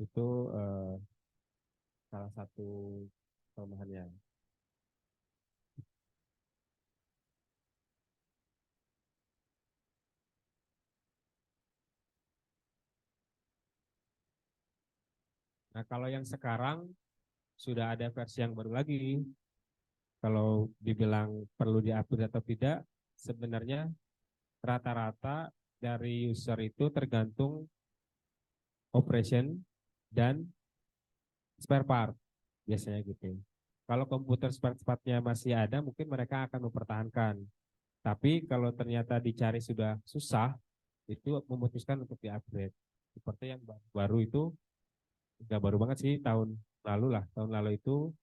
Itu salah satu kelemahannya. Nah, kalau yang sekarang sudah ada versi yang baru lagi. Kalau dibilang perlu diupdate atau tidak, sebenarnya rata-rata dari user itu tergantung operation dan spare part biasanya gitu. Kalau komputer spare partnya masih ada, mungkin mereka akan mempertahankan. Tapi kalau ternyata dicari sudah susah, itu memutuskan untuk diupgrade. Seperti yang baru itu, nggak baru banget sih, tahun lalu lah. Tahun lalu itu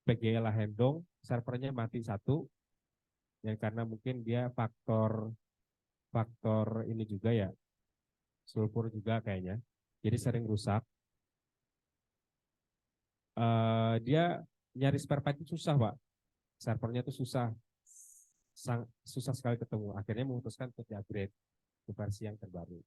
PGL Lahendong, servernya mati satu, ya karena mungkin dia faktor faktor ini juga ya, sulfur juga kayaknya. Jadi sering rusak. Dia nyari spare part itu susah, Pak. Servernya itu susah, susah sekali ketemu. Akhirnya memutuskan untuk di-upgrade ke versi yang terbaru.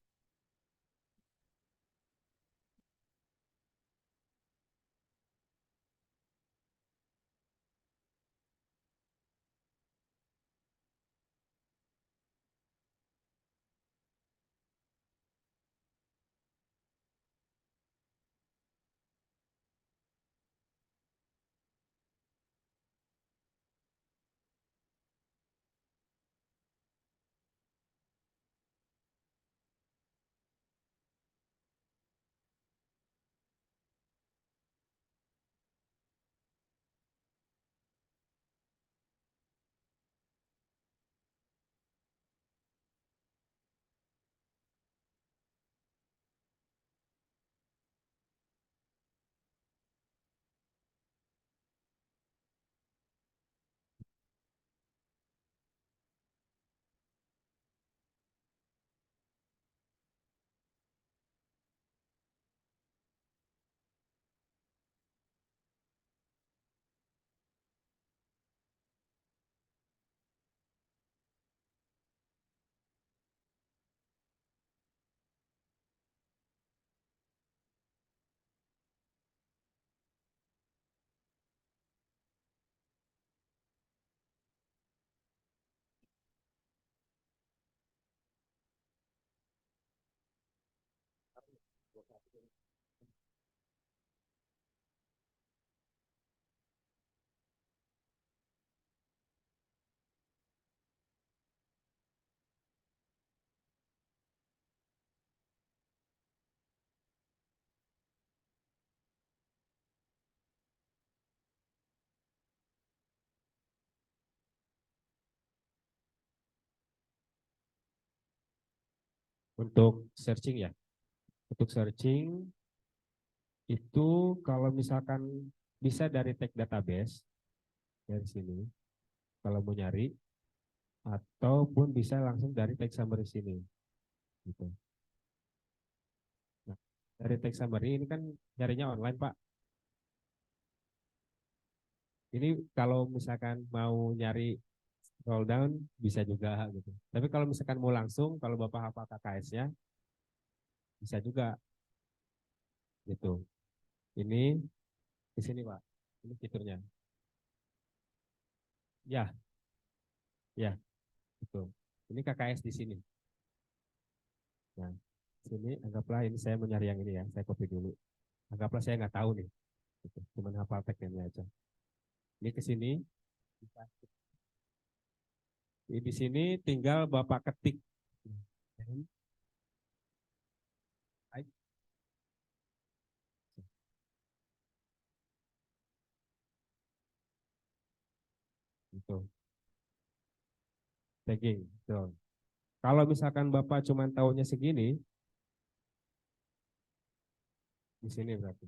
Untuk searching ya, untuk searching itu kalau misalkan bisa dari tag database dari sini, kalau mau nyari, ataupun bisa langsung dari tag summary sini, gitu. Nah, dari tag summary ini kan nyarinya online, Pak. Ini kalau misalkan mau nyari scroll down bisa juga gitu. Tapi kalau misalkan mau langsung, kalau Bapak hafal KKS-nya bisa juga gitu. Ini di sini, Pak. Ini fiturnya. Ya, ya, betul. Ini KKS di sini. Nah, sini anggaplah ini saya mau nyari yang ini ya. Saya copy dulu. Anggaplah saya nggak tahu nih. Gitu. Cuman hafal tagnya aja. Ini ke sini. Di sini tinggal Bapak ketik. Itu tagging. Betul. Kalau misalkan Bapak cuma tahunya segini, di sini berarti.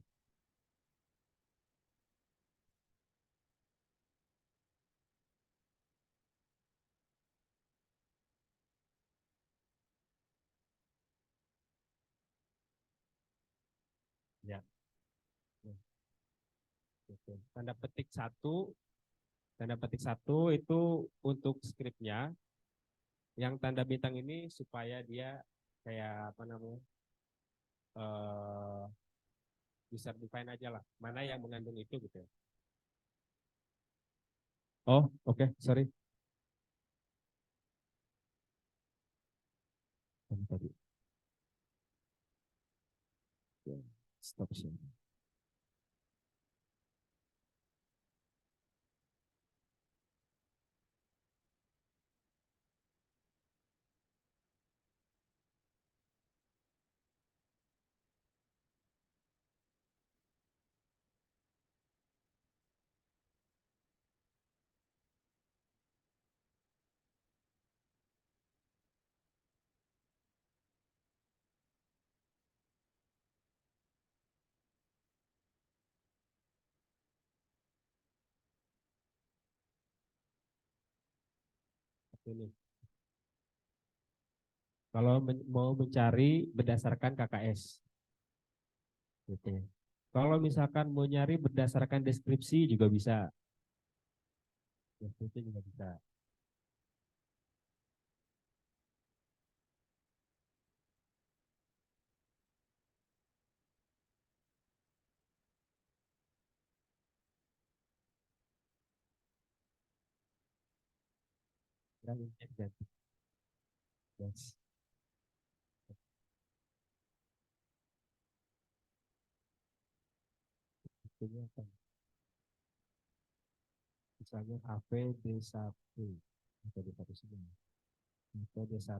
Ya. Gitu. Tanda petik satu itu untuk skripnya. Yang tanda bintang ini supaya dia kayak apa namanya eh bisa define aja lah mana yang mengandung itu gitu ya. Oh, oke, sorry. Tadi. Stop sih. Ini. Kalau mau mencari berdasarkan KKS, gitu. Kalau misalkan mau nyari berdasarkan deskripsi juga bisa. Deskripsi juga bisa. Ya, ini ganti. Yes. Ini apa? Misalnya AVD1 atau D1 semua. Atau D1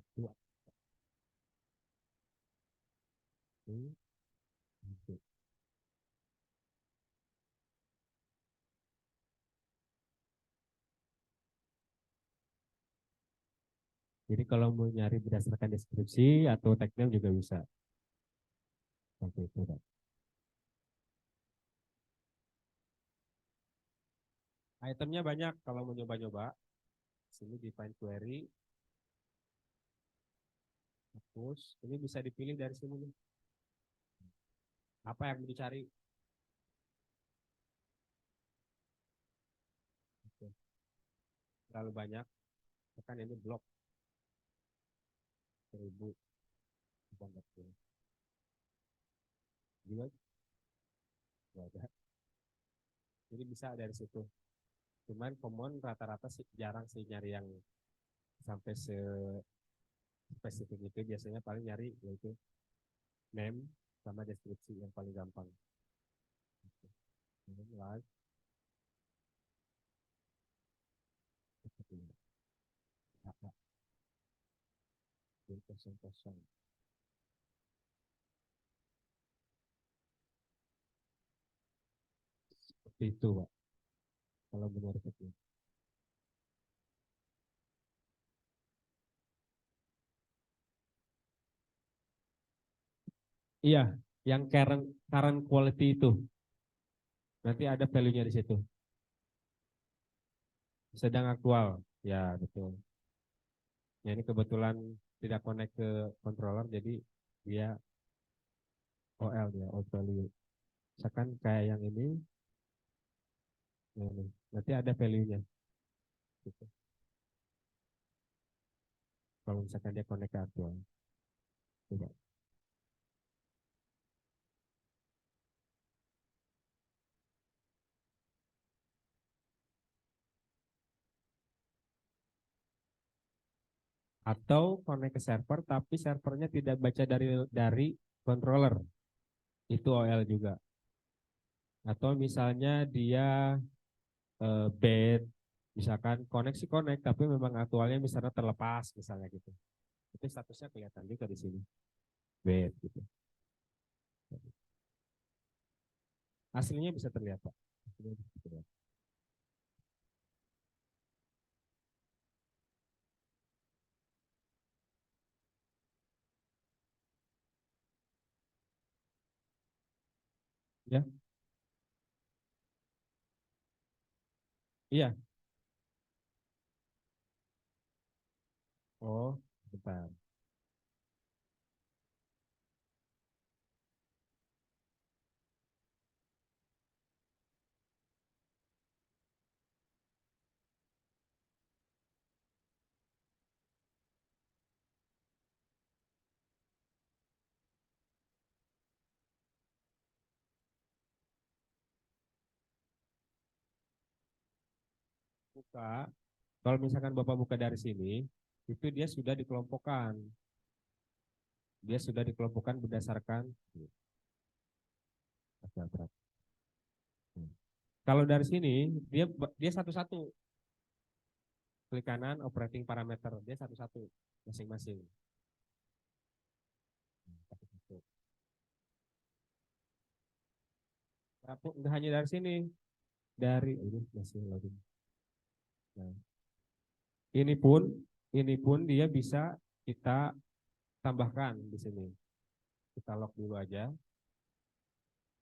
itu. Jadi kalau mau nyari berdasarkan deskripsi atau tag name juga bisa. Seperti itu, Pak. Itemnya banyak kalau mau nyoba-nyoba. Sini define query, hapus. Ini bisa dipilih dari sini nih. Apa yang mau dicari? Oke. Terlalu banyak. Tekan ini blok 1000. Juga nggak ada. Jadi bisa dari situ. Cuman common rata-rata sih jarang sih nyari yang sampai spesifik itu. Biasanya paling nyari yaitu name sama deskripsi yang paling gampang. Ini live seperti ini. Kosong-kosong. Seperti itu, Pak. Kalau menurut itu. Iya, yang current current quality itu nanti ada value-nya di situ. Sedang aktual, ya betul. Ya, ini kebetulan tidak connect ke controller, jadi dia OL dia, old value. Misalkan kayak yang ini, nanti ada value-nya. Gitu. Kalau misalkan dia connect ke aktual. Coba. Atau connect ke server, tapi servernya tidak baca dari controller. Itu OL juga. Atau misalnya dia bad, misalkan koneksi connect, tapi memang aktualnya misalnya terlepas, misalnya gitu. Itu statusnya kelihatan juga di sini. Bad gitu. Aslinya bisa terlihat, Pak. Aslinya bisa terlihat. Ya, iya. Oh, bentar. Buka. Kalau misalkan Bapak buka dari sini, itu dia sudah dikelompokkan. Dia sudah dikelompokkan berdasarkan kalau dari sini dia dia satu-satu klik kanan operating parameter dia satu-satu masing-masing. Nggak hanya dari sini, dari ini masih loading. Nah, ini pun ini pun dia bisa kita tambahkan di sini. Kita lock dulu aja.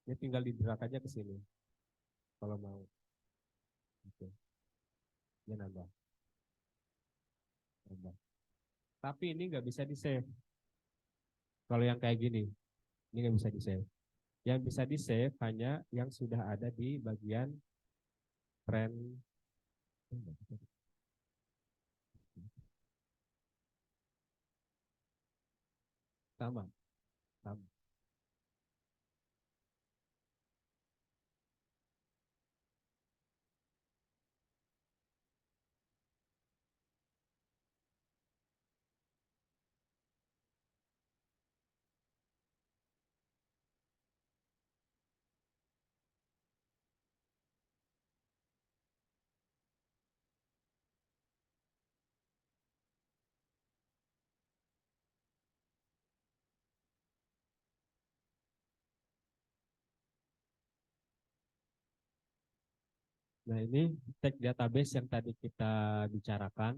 Ini tinggal di drag aja ke sini kalau mau. Oke. Dia nambah. Tapi ini nggak bisa di save. Kalau yang kayak gini, ini nggak bisa di save. Yang bisa di save hanya yang sudah ada di bagian trend. Sama, sama. Nah, ini tag database yang tadi kita bicarakan.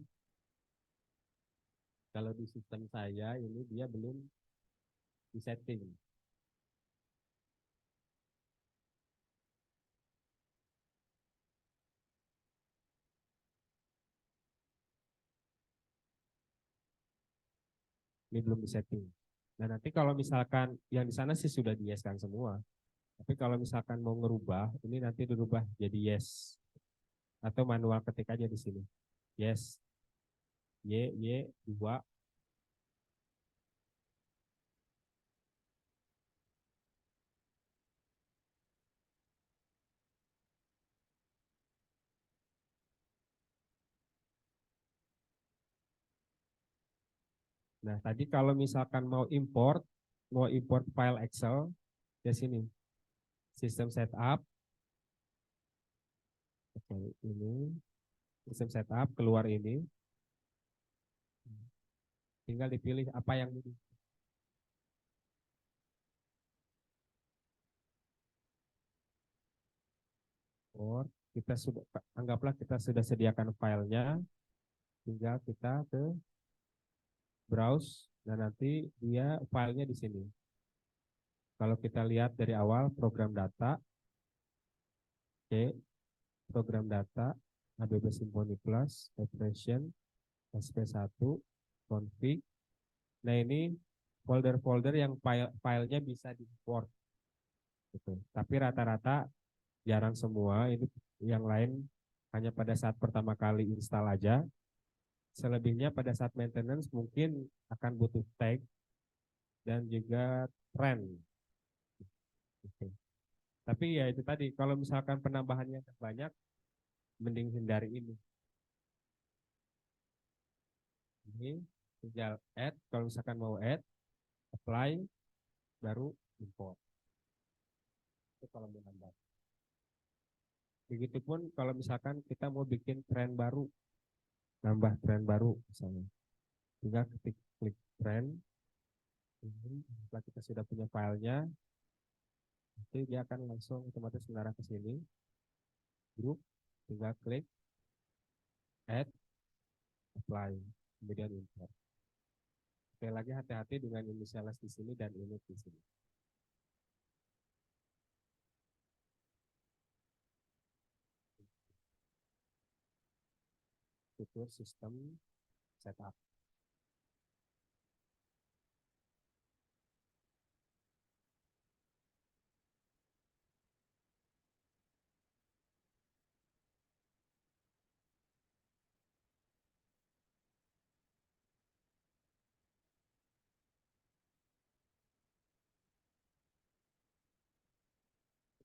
Kalau di sistem saya ini dia belum disetting. Ini belum disetting. Nah, nanti kalau misalkan yang di sana sih sudah di yes kan semua. Tapi kalau misalkan mau ngerubah, ini nanti dirubah jadi yes. Atau manual ketik aja di sini. Yes. Y 2. Nah, tadi kalau misalkan mau import file Excel di sini. Sistem setup. Oke, ini sistem setup keluar ini. Tinggal dipilih apa yang ini. Kita sudah anggaplah kita sudah sediakan filenya, tinggal kita browse dan nanti dia filenya di sini. Kalau kita lihat dari awal program data, oke, program data, ABB Symfony Plus, operation, SP1, config. Nah ini folder-folder yang filenya bisa di-import gitu. Tapi rata-rata jarang semua, ini yang lain hanya pada saat pertama kali install aja. Selebihnya pada saat maintenance mungkin akan butuh tag dan juga trend. Gitu. Tapi ya itu tadi, kalau misalkan penambahannya banyak, mending hindari ini. Ini tinggal add, kalau misalkan mau add, apply, baru import. Itu kalau mau nambah. Begitupun kalau misalkan kita mau bikin tren baru, nambah tren baru misalnya. Tinggal klik tren, setelah kita sudah punya filenya, nanti dia akan langsung otomatis mengarah ke sini. Grup, tinggal klik add, apply, kemudian import. Sekali lagi hati-hati dengan initialize di sini dan init di sini. Fitur sistem setup.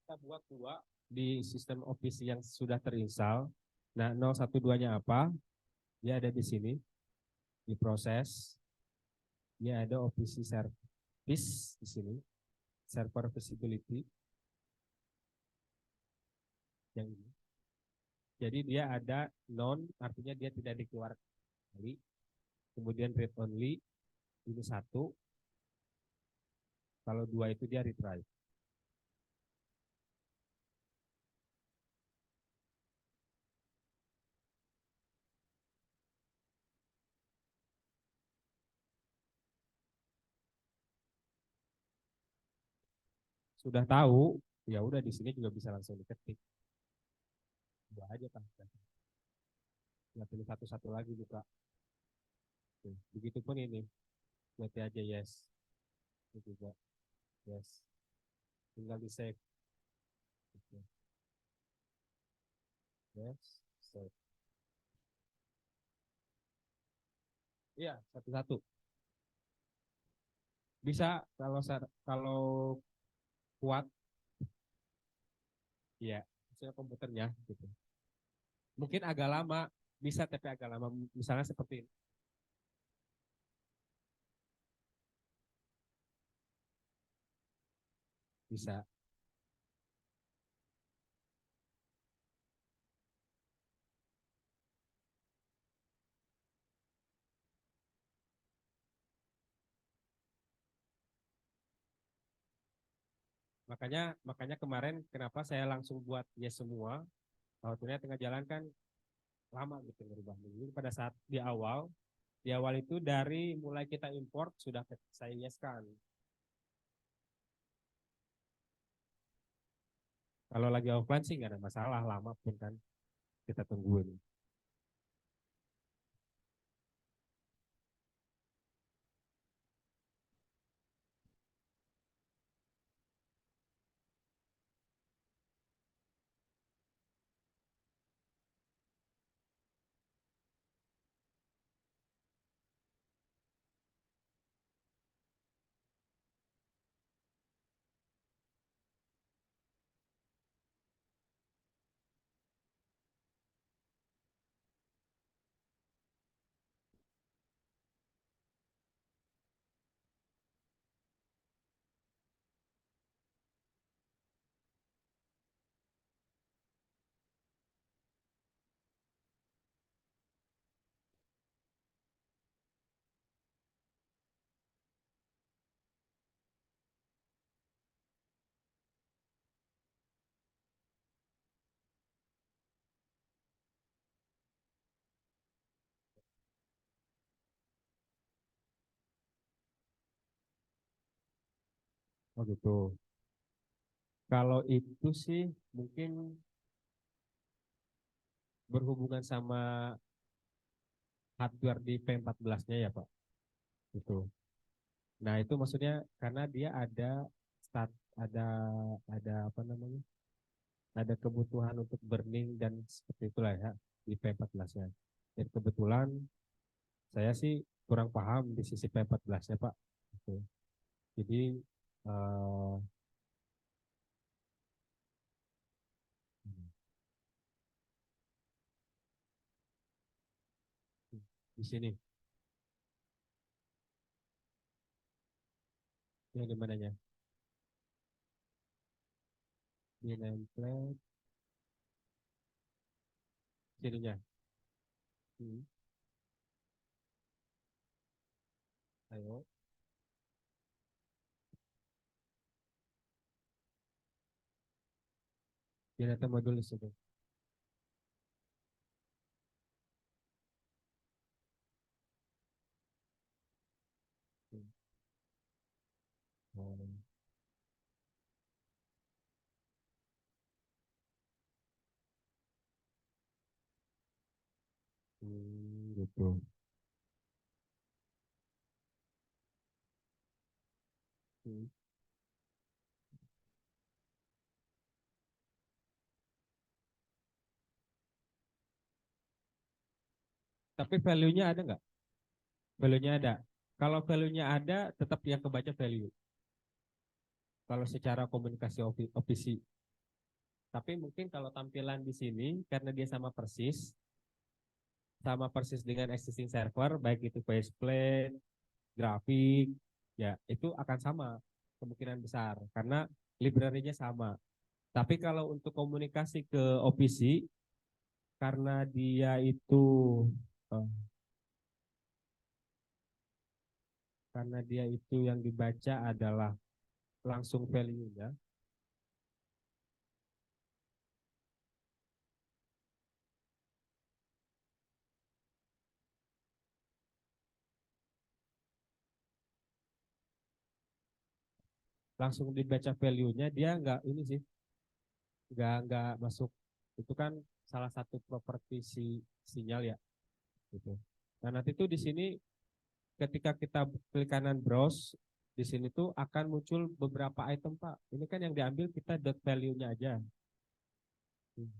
Kita buat dua di sistem Office yang sudah terinstall. Nah, 012-nya apa? Dia ada di sini, di proses. Dia ada Office Service di sini, Server Visibility yang ini. Jadi dia ada non, artinya dia tidak dikeluarkan kali. Kemudian read only, ini satu. Kalau dua itu dia retry. Sudah tahu, ya udah di sini juga bisa langsung diketik. Dua aja kan. Nggak pilih satu-satu lagi buka. Oke. Begitupun ini, nanti aja yes. Ini juga yes. Tinggal di save. Oke. Yes, save. Iya, satu-satu. Bisa kalau kuat, ya, hasil komputernya gitu. Mungkin agak lama, bisa tapi agak lama. Misalnya seperti ini. Bisa. Makanya kemarin kenapa saya langsung buat yes semua. Kalau ternyata tengah jalan kan lama gitu merubah. Jadi pada saat di awal itu dari mulai kita import sudah saya yes kan. Kalau lagi offline sih nggak ada masalah, lama pun kan kita tungguin. Oh gitu. Kalau itu sih mungkin berhubungan sama hardware di P14-nya ya Pak. Gitu. Nah itu maksudnya karena dia ada start ada ada apa namanya? Ada kebutuhan untuk burning dan seperti itulah ya di P14-nya. Dan kebetulan saya sih kurang paham di sisi P14-nya Pak. Gitu. Jadi eh, di sini yang di mananya? Di nameplate sininya. Hmm. Ayo, di data modul di situ. Hmm. Oh, gitu. Hmm. Tapi value-nya ada nggak? Value-nya ada. Kalau value-nya ada, tetap yang kebaca value. Kalau secara komunikasi OPC. Tapi mungkin kalau tampilan di sini, karena dia sama persis dengan existing server, baik itu faceplate, grafik, ya itu akan sama kemungkinan besar karena library-nya sama. Tapi kalau untuk komunikasi ke OPC, karena dia itu eh, karena dia itu yang dibaca adalah langsung value-nya, langsung dibaca value-nya dia nggak ini sih, nggak masuk. Itu kan salah satu properti sinyal ya, gitu. Nah nanti tuh di sini ketika kita klik kanan browse, di sini tuh akan muncul beberapa item Pak. Ini kan yang diambil kita dot value-nya aja. Hmm.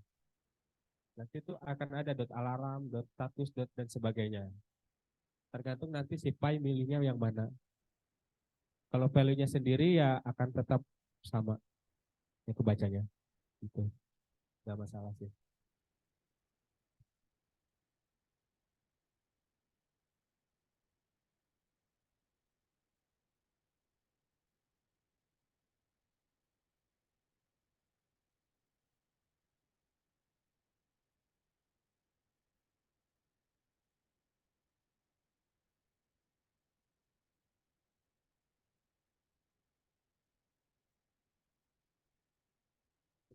Nanti tuh akan ada dot alarm, dot status, dot dan sebagainya. Tergantung nanti si Pi milihnya yang mana. Kalau value-nya sendiri ya akan tetap sama yang kebacanya. Gitu. Nggak masalah sih.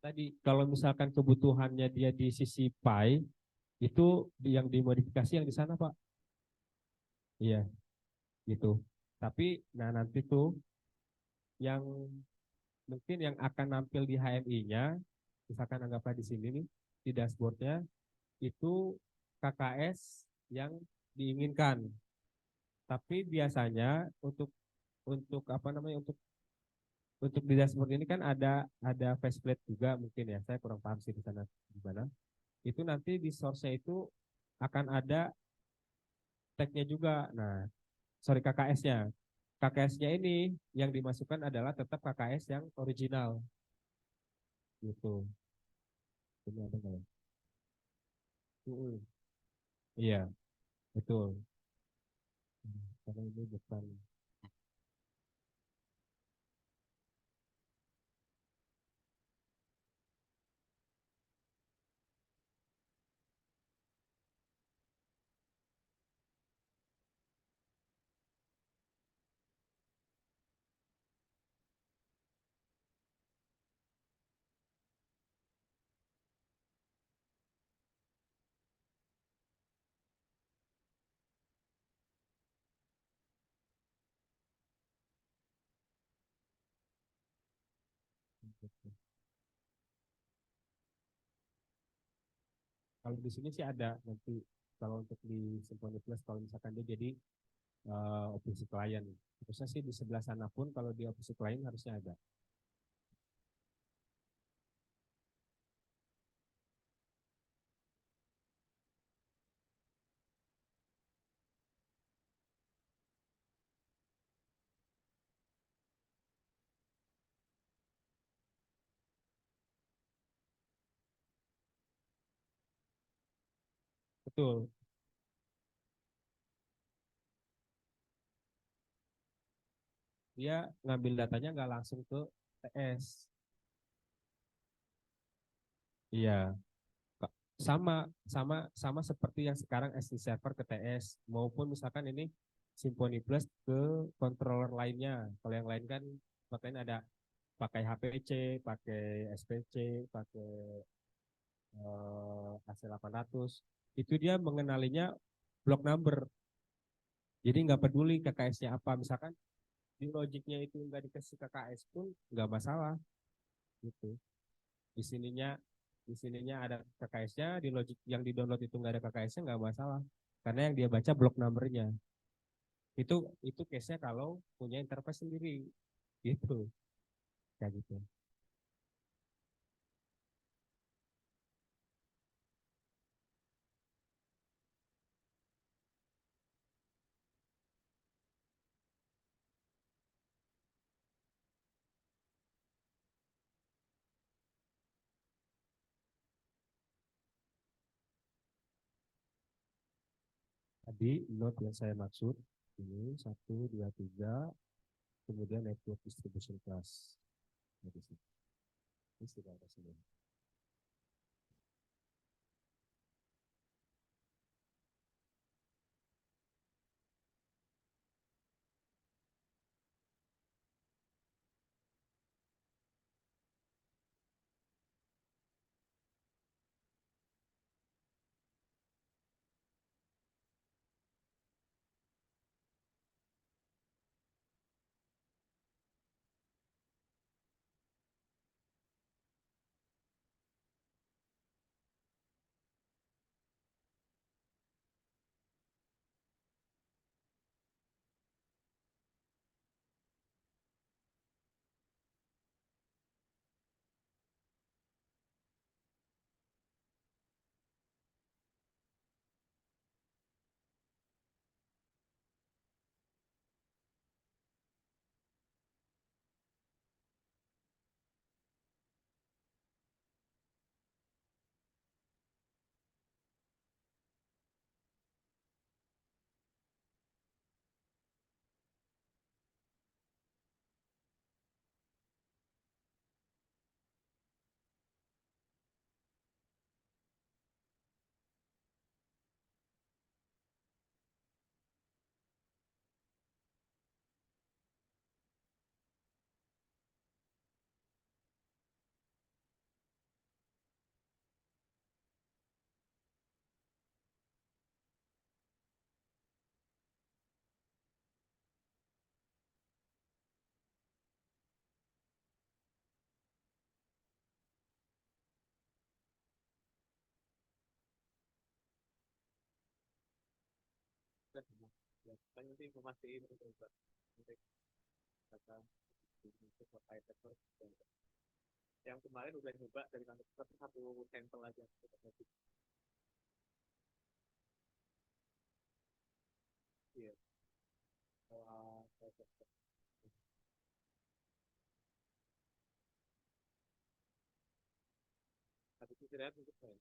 Tadi kalau misalkan kebutuhannya dia di sisi Pi, itu yang dimodifikasi yang di sana Pak. Iya, gitu. Tapi nah nanti tuh yang mungkin yang akan nampil di HMI-nya, misalkan anggaplah di sini nih, di dashboardnya, itu KKS yang diinginkan. Tapi biasanya untuk apa namanya untuk di dashboard ini kan ada faceplate juga mungkin ya. Saya kurang paham sih di sana gimana. Itu nanti di source-nya itu akan ada tag-nya juga. Nah, sorry KKS-nya. KKS-nya ini yang dimasukkan adalah tetap KKS yang original gitu. Ini ada nggak ya? Mm-mm. Iya, betul. Karena ini bukan. Gitu. Kalau di sini sih ada nanti kalau untuk di Symphony Plus kalau misalkan dia jadi opsi klien. Terusnya sih di sebelah sana pun kalau di opsi klien harusnya ada. Betul. Dia ngambil datanya nggak langsung ke TS. Iya, Kak. Sama sama sama seperti yang sekarang SD server ke TS maupun misalkan ini Symfony Plus ke controller lainnya. Kalau yang lain kan makanya ada pakai HPC, pakai SPC, pakai AC800. Itu dia mengenalinya block number. Jadi nggak peduli KKS-nya apa. Misalkan di logiknya itu nggak dikasih KKS pun nggak masalah gitu. Di sininya di sininya ada KKS-nya, di logik yang di download itu nggak ada KKS-nya nggak masalah. Karena yang dia baca block numbernya. Itu case-nya kalau punya interface sendiri gitu. Kayak gitu. Tadi note yang saya maksud ini satu, dua, tiga, kemudian network distribution class. Ini sudah ada semua. Ya, nanti memastikan untuk data yang kemarin udah nyoba dari kantor satu sampel aja. Iya. Habis istirahat untuk saya.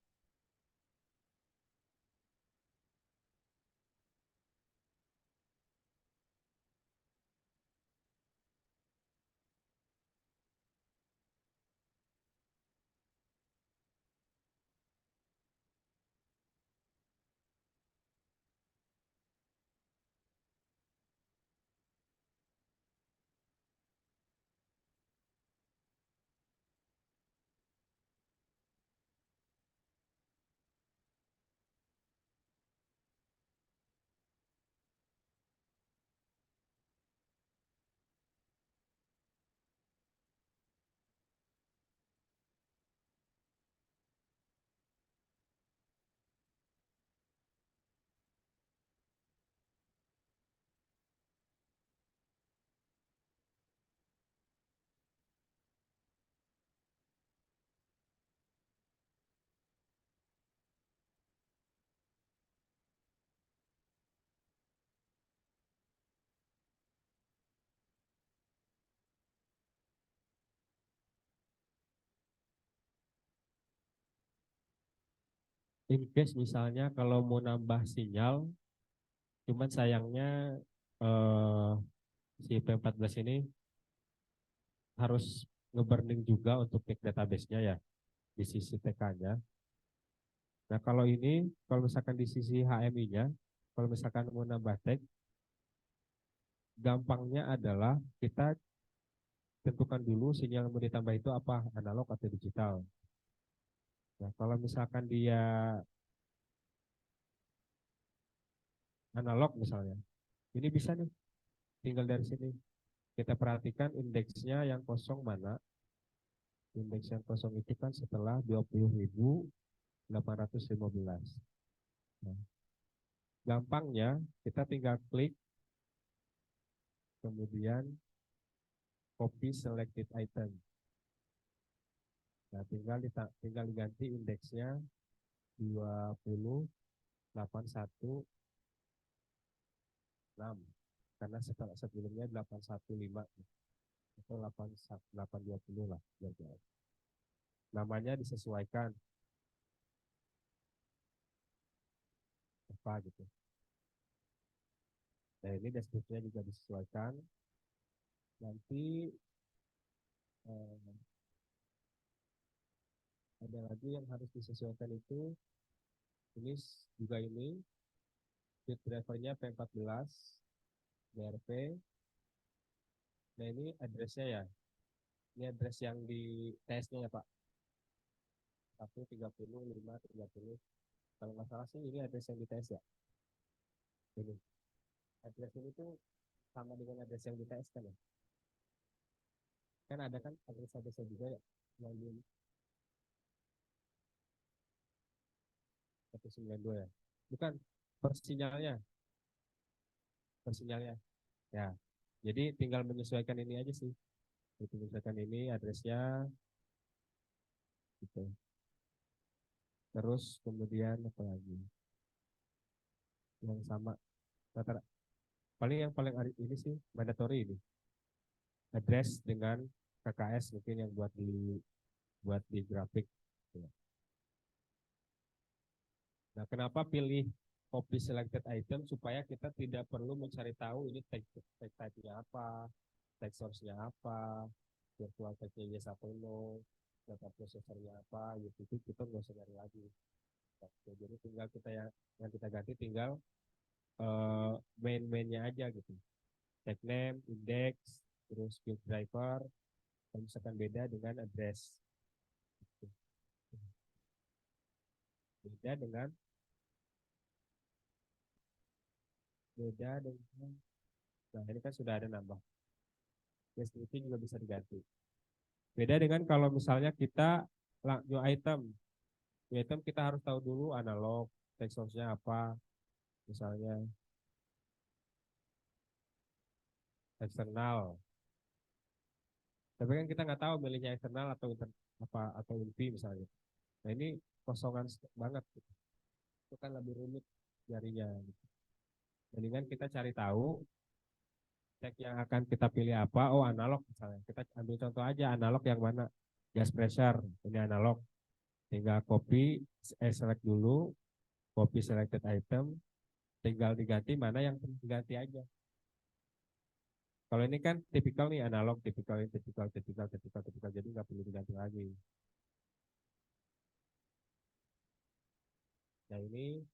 in case misalnya kalau mau nambah sinyal, cuman sayangnya eh, si P14 ini harus nge-burning juga untuk cek database-nya ya di sisi TK-nya. Nah kalau ini, kalau misalkan di sisi HMI-nya, kalau misalkan mau nambah tag, gampangnya adalah kita tentukan dulu sinyal yang mau ditambah itu apa, analog atau digital. Nah kalau misalkan dia analog misalnya, ini bisa nih, tinggal dari sini. Kita perhatikan indeksnya yang kosong mana. Indeks yang kosong itu kan setelah 20.815. Nah, gampangnya kita tinggal klik, kemudian copy selected item. Nah, tinggal diganti indeksnya 20.816 karena setelah sebelumnya 815 atau 820 lah. Namanya disesuaikan apa gitu. Nah, ini deskripsinya juga disesuaikan. Nanti eh, ada lagi yang harus disesuaikan itu ini juga ini bit drivernya P14 BRP. Nah ini addressnya ya, ini address yang di TS-nya ya Pak, 130.530. Kalau nggak salah sih ini address yang di TS ya. Ini address ini tuh sama dengan address yang di TS kan ya, kan ada kan address-addressnya juga ya yang di 192 ya, bukan per sinyalnya ya. Jadi tinggal menyesuaikan ini aja sih, menyesuaikan ini addressnya gitu. Terus kemudian apa lagi yang sama, paling yang paling ini sih mandatory ini address dengan KKS mungkin yang buat di grafik. Nah, kenapa pilih copy selected item supaya kita tidak perlu mencari tahu ini tag type-nya apa, tag source-nya apa, virtual tag-nya yes atau no, data processor-nya apa, gitu itu kita nggak usah cari lagi. Oke, jadi tinggal kita yang kita ganti tinggal main-mainnya aja gitu. Tag name, index, terus build driver, kalau misalkan beda dengan address. Beda dengan beda dengan nah ini kan sudah ada nambah. Deskripsi juga bisa diganti. Beda dengan kalau misalnya kita new item. New item kita harus tahu dulu analog, text source-nya apa, misalnya eksternal. Tapi kan kita nggak tahu milihnya eksternal atau inti misalnya. Nah ini kosongan banget. Itu kan lebih rumit jarinya. Mendingan kita cari tahu tag yang akan kita pilih apa. Oh analog misalnya. Kita ambil contoh aja analog yang mana. Gas pressure, ini analog. Tinggal select dulu, copy selected item, tinggal diganti mana yang diganti aja. Kalau ini kan tipikal nih analog, tipikal, jadi nggak perlu diganti lagi. Nah ini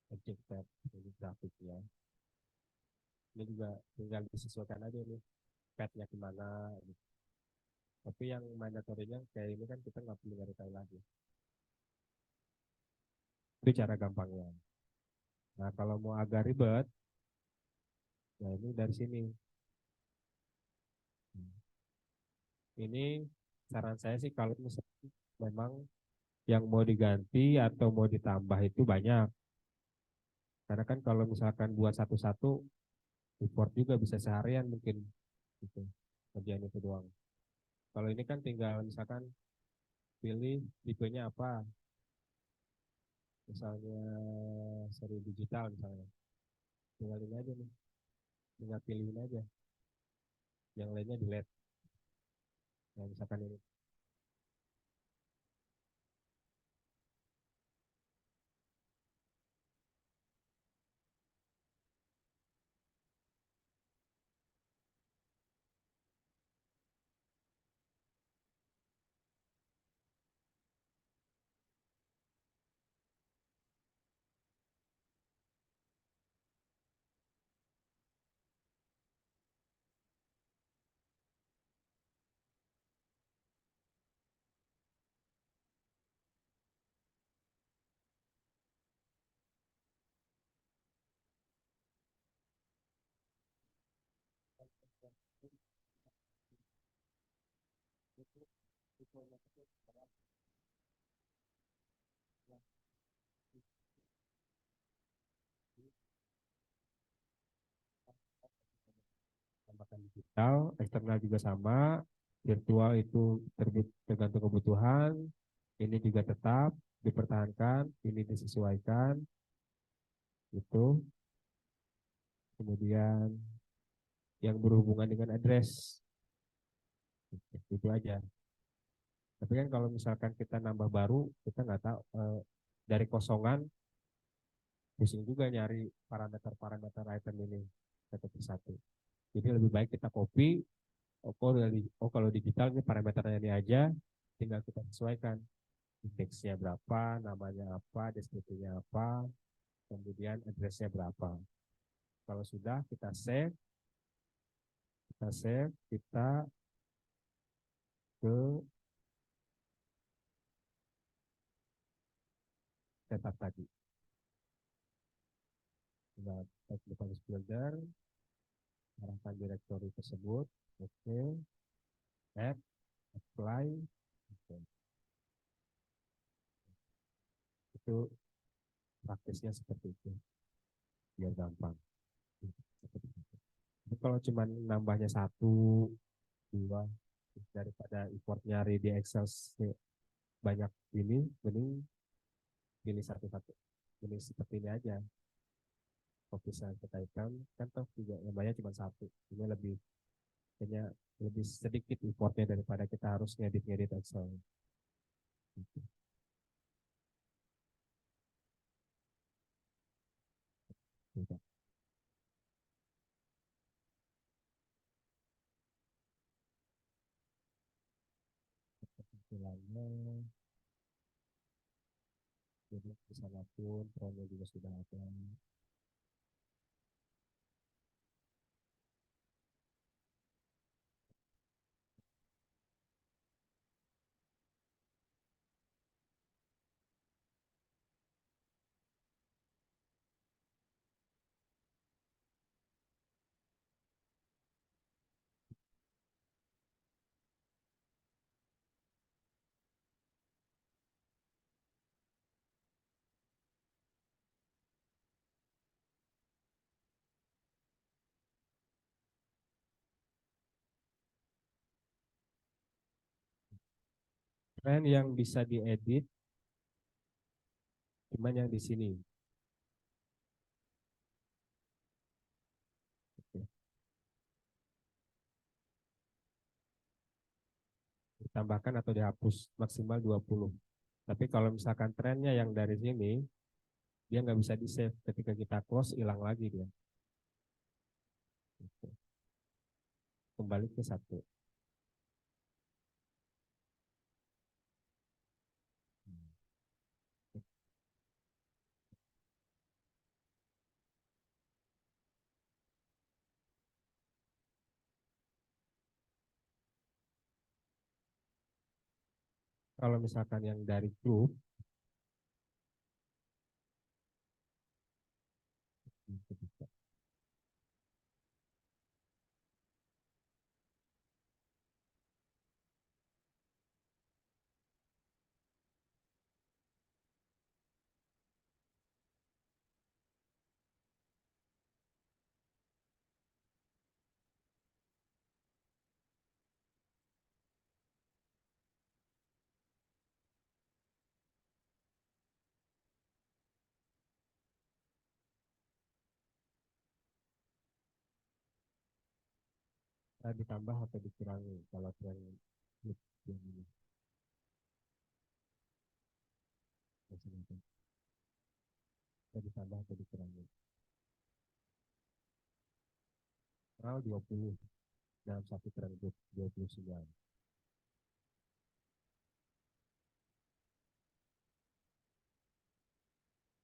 object tab, ini grafiknya. Ini juga tinggal disesuaikan aja nih, padnya kemana. Gitu. Tapi yang mandatorinya kayak ini kan kita nggak perlu nyari tahu lagi. Itu cara gampangnya. Nah kalau mau agak ribet, nah ini dari sini. Ini saran saya sih kalau misalnya memang yang mau diganti atau mau ditambah itu banyak. Karena kan kalau misalkan buat satu-satu, import juga bisa seharian mungkin gitu. Kerjaan itu doang. Kalau ini kan tinggal misalkan pilih tipenya apa. Misalnya seri digital misalnya. Tinggal ini aja nih. Tinggal pilihin aja. Yang lainnya delete. Nah, misalkan ini. Tambahkan digital, eksternal juga sama, virtual itu tergantung kebutuhan, ini juga tetap dipertahankan, ini disesuaikan, itu. Kemudian yang berhubungan dengan address, itu aja. Tapi kan kalau misalkan kita nambah baru, kita nggak tahu dari kosongan, pusing juga nyari parameter-parameter item ini satu persatu. Jadi lebih baik kita copy. Kalau digital ini parameternya ini aja, tinggal kita sesuaikan. Indeksnya berapa, namanya apa, deskripsinya apa, kemudian addressnya berapa. Kalau sudah kita ke setup tadi. Kita klik di Pages Builder, arahkan direktori tersebut, oke, add, apply, oke. Itu praktisnya seperti itu, biar gampang. Tapi kalau cuma nambahnya satu, dua, daripada import nyari di Excel banyak ini, mending pilih satu-satu. Pilih seperti ini aja. Fokus yang kita item, kan toh juga nambahnya cuma satu. Ini kayaknya lebih sedikit importnya daripada kita harus ngedit-ngedit Excel. Gitu. Tampilannya, jadi bisa pun, trennya juga sudah ada. Tren yang bisa diedit, cuman yang di sini. Oke. Ditambahkan atau dihapus maksimal 20. Tapi kalau misalkan trennya yang dari sini, dia nggak bisa di save. Ketika kita close, hilang lagi dia. Oke. Kembali ke satu. Kalau misalkan yang dari grup, ditambah atau dikurangi. Kalau tren grup yang ini. Bisa ditambah atau dikurangi. Kalau 20 dalam satu tren grup, 29.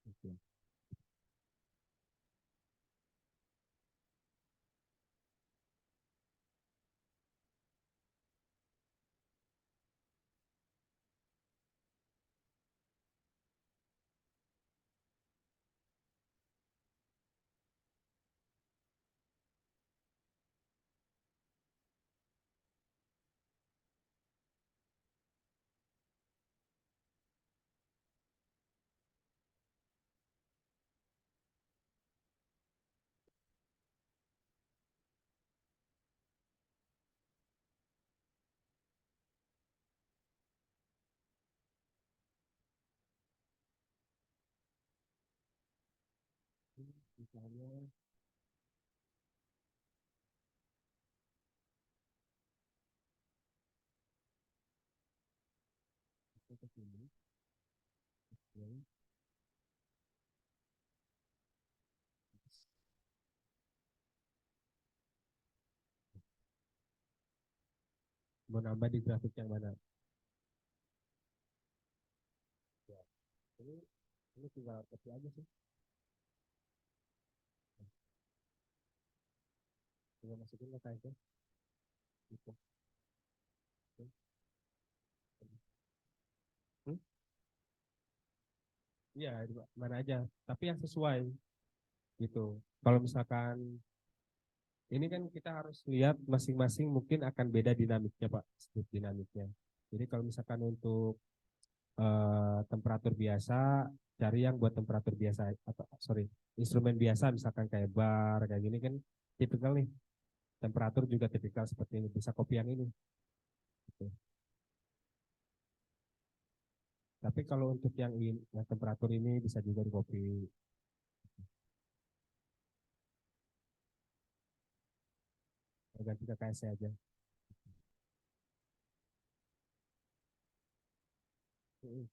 Oke. Misalnya kita ke sini, ya. Mau nambah di grafik yang mana? Ya, ini ini tinggal copy aja sih. Tinggal masukin ke KS. Gitu. Hmm? Iya, di mana aja. Tapi yang sesuai gitu. Kalau misalkan ini kan kita harus lihat masing-masing mungkin akan beda dinamiknya Pak, speed dinamiknya. Jadi kalau misalkan untuk temperatur biasa, cari yang buat temperatur biasa atau sorry instrumen biasa misalkan kayak bar kayak gini kan tipikal nih. Temperatur juga tipikal seperti ini, bisa kopi yang ini. Gitu. Tapi kalau untuk yang temperatur ini bisa juga di copy. Ganti ke KS aja. Mm,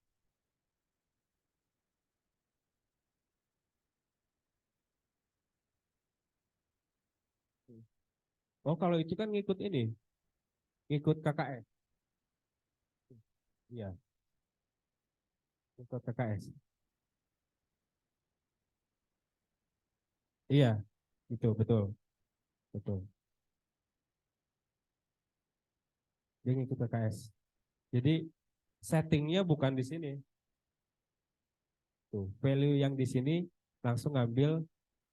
mm. Oh kalau itu kan ngikut ini, ngikut KKS. Iya, ngikut KKS. Iya, itu betul, betul. Dia ngikut KKS. Jadi settingnya bukan di sini. Tuh, value yang di sini langsung ngambil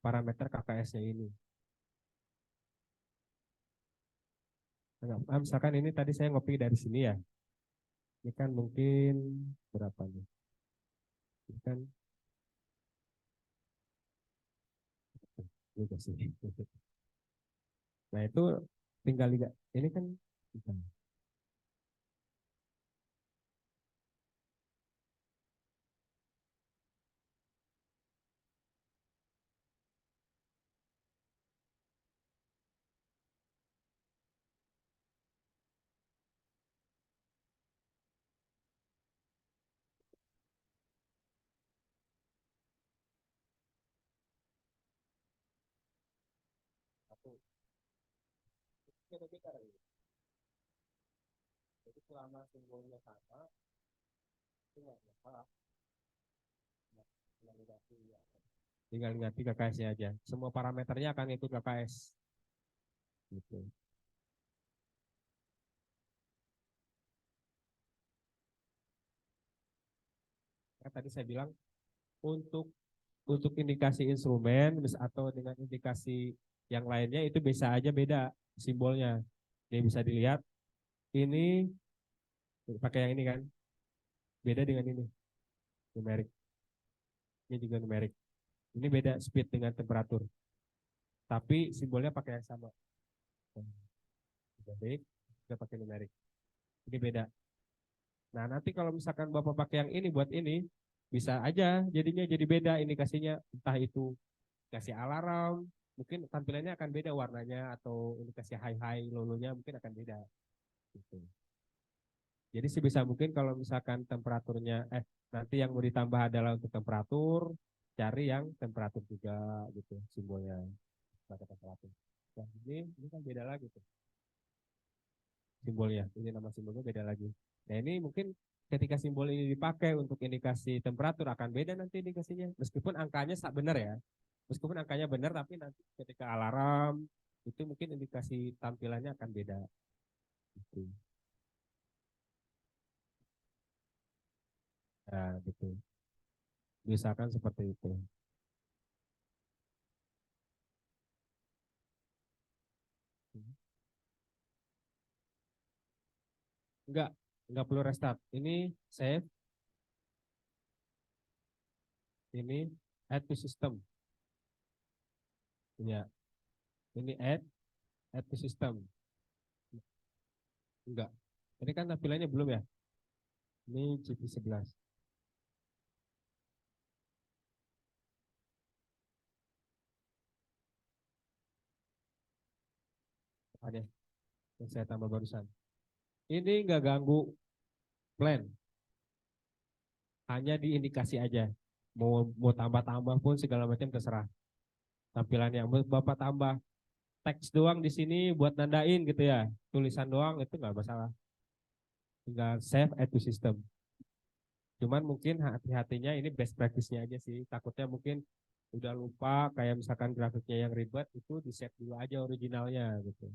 parameter KKS-nya ini. Misalkan ini tadi saya ngopi dari sini ya. Ini kan mungkin berapa nih? Ini kan juga sih. Nah itu tinggal lihat. Ini kan satu. Jadi selama simbolnya sama, itu nggak masalah. Tinggal ganti KKS-nya aja. Semua parameternya akan ikut KKS. Gitu. Kan tadi saya bilang untuk indikasi instrumen atau dengan indikasi yang lainnya itu bisa aja beda simbolnya. Dia bisa dilihat ini pakai yang ini kan, beda dengan ini numerik. Ini juga numerik. Ini beda speed dengan temperatur. Tapi simbolnya pakai yang sama. Numerik, kita pakai numerik. Ini beda. Nah, nanti kalau misalkan Bapak pakai yang ini buat ini, bisa aja jadinya jadi beda indikasinya. Entah itu kasih alarm, mungkin tampilannya akan beda warnanya atau indikasi high-high, low-nya mungkin akan beda. Gitu. Jadi sebisa mungkin kalau misalkan temperaturnya, nanti yang mau ditambah adalah untuk temperatur, cari yang temperatur juga gitu simbolnya. Pada temperatur. Nah, ini kan beda lagi tuh simbolnya. Ini nama simbolnya beda lagi. Nah ini mungkin ketika simbol ini dipakai untuk indikasi temperatur akan beda nanti indikasinya. Meskipun angkanya benar ya. Meskipun angkanya benar tapi nanti ketika alarm itu mungkin indikasi tampilannya akan beda. Gitu. Nah, gitu. Misalkan seperti itu. Enggak, enggak perlu restart. Ini save, ini add to system. Ya, ini add to system. Enggak. Ini kan tampilannya belum ya. Ini GP11. ada yang saya tambah barusan. Ini nggak ganggu plan, hanya diindikasi aja. Mau tambah-tambah pun segala macam terserah. Tampilannya mau Bapak tambah teks doang di sini buat nandain gitu ya, tulisan doang itu nggak masalah. Tinggal save add to system. Cuman mungkin hati-hatinya ini best practice-nya aja sih. Takutnya mungkin udah lupa kayak misalkan grafiknya yang ribet itu di save dulu aja originalnya gitu.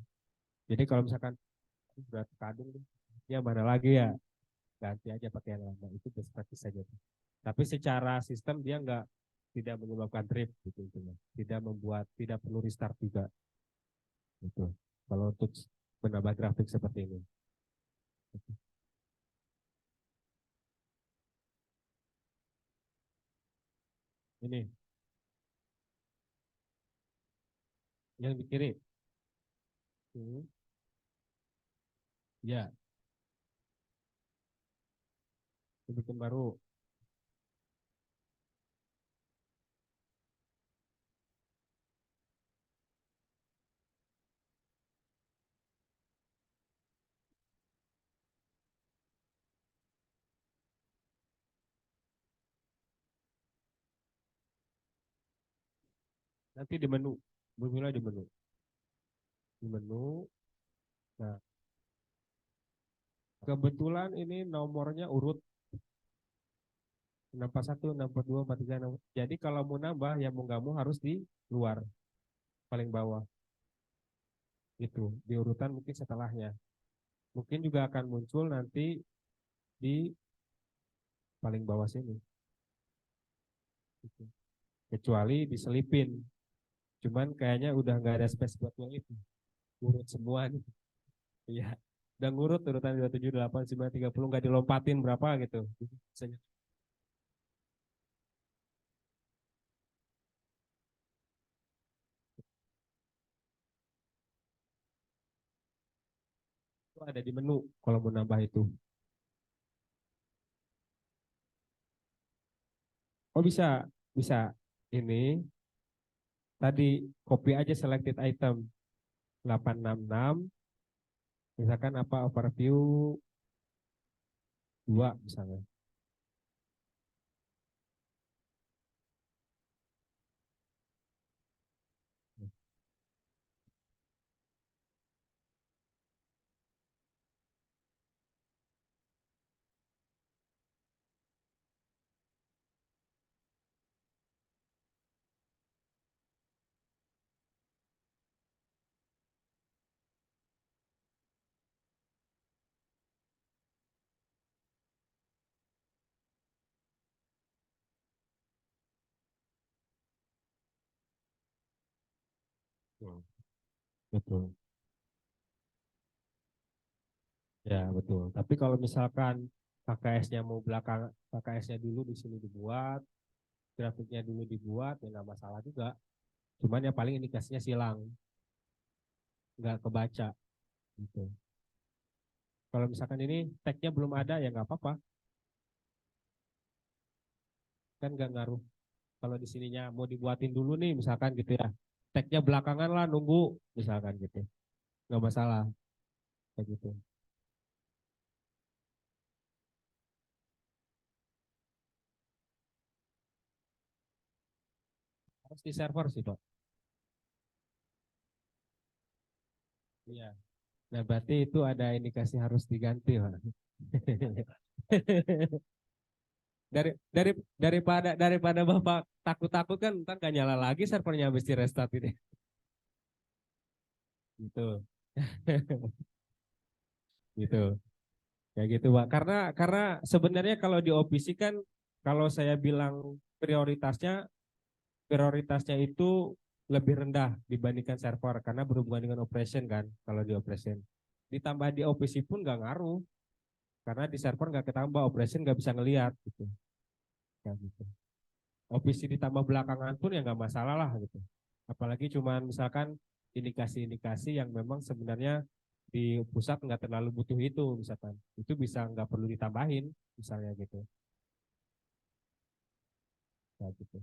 Jadi kalau misalkan udah kadung ya mana lagi ya, ganti aja pakai yang lama, itu best practice saja. Tapi secara sistem dia tidak menyebabkan trip gitu intinya. Tidak perlu restart juga gitu. Kalau untuk menambah grafik seperti ini. Ini yang di kiri. Ya, bikin baru. Nanti di menu, bermula di menu. Di menu. Nah, kebetulan ini nomornya urut 641, 642, 43, 6. Jadi kalau mau nambah ya mau nggak mau harus di luar paling bawah. Gitu, di urutan mungkin setelahnya. Mungkin juga akan muncul nanti di paling bawah sini. Gitu. Kecuali diselipin. Cuman kayaknya udah nggak ada space buat nyelip. Urut semua nih. Iya. Udah ngurut urutan 27, 8, 9, 30 nggak dilompatin berapa gitu. Biasanya itu ada di menu kalau mau nambah itu. Oh bisa, bisa. Ini tadi copy aja selected item 866, misalkan apa overview 2 misalnya. Betul. Ya, betul. Tapi kalau misalkan KKS-nya mau belakang, KKS-nya dulu di sini dibuat, grafiknya dulu dibuat, ya nggak masalah juga. Cuman ya paling indikasinya silang, nggak kebaca. Gitu. Kalau misalkan ini tag-nya belum ada, ya nggak apa-apa. Kan nggak ngaruh. Kalau di sininya mau dibuatin dulu nih, misalkan gitu ya. Tag-nya belakangan lah, nunggu, misalkan gitu. Nggak masalah, kayak gitu. Harus di server sih, Pak. Iya. Nah, berarti itu ada indikasi harus diganti, Pak. Daripada Bapak takut-takut kan ntar gak nyala lagi servernya habis di restart ini. Gitu. Gitu. Kayak gitu, Pak. Karena sebenarnya kalau di OPC kan kalau saya bilang prioritasnya prioritasnya itu lebih rendah dibandingkan server karena berhubungan dengan operation kan kalau di operation. Ditambah di OPC pun nggak ngaruh karena di server nggak ketambah operation nggak bisa ngelihat gitu. Kayak gitu. OPC ditambah belakangan pun ya nggak masalah lah gitu. Apalagi cuman misalkan indikasi-indikasi yang memang sebenarnya di pusat nggak terlalu butuh itu misalkan. Itu bisa nggak perlu ditambahin misalnya gitu. Kayak gitu.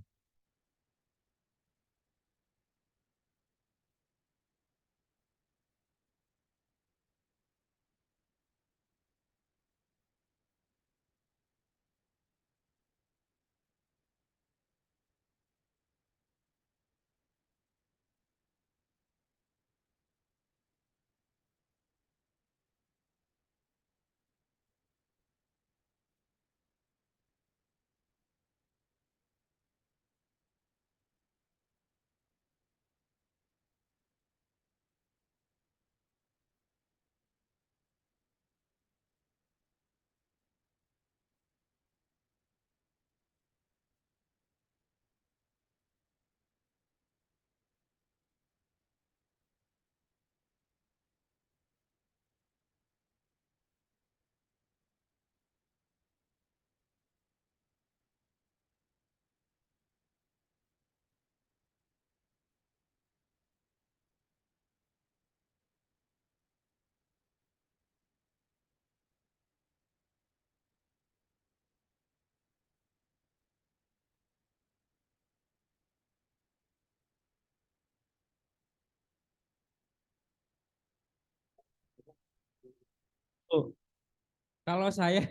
Kalau saya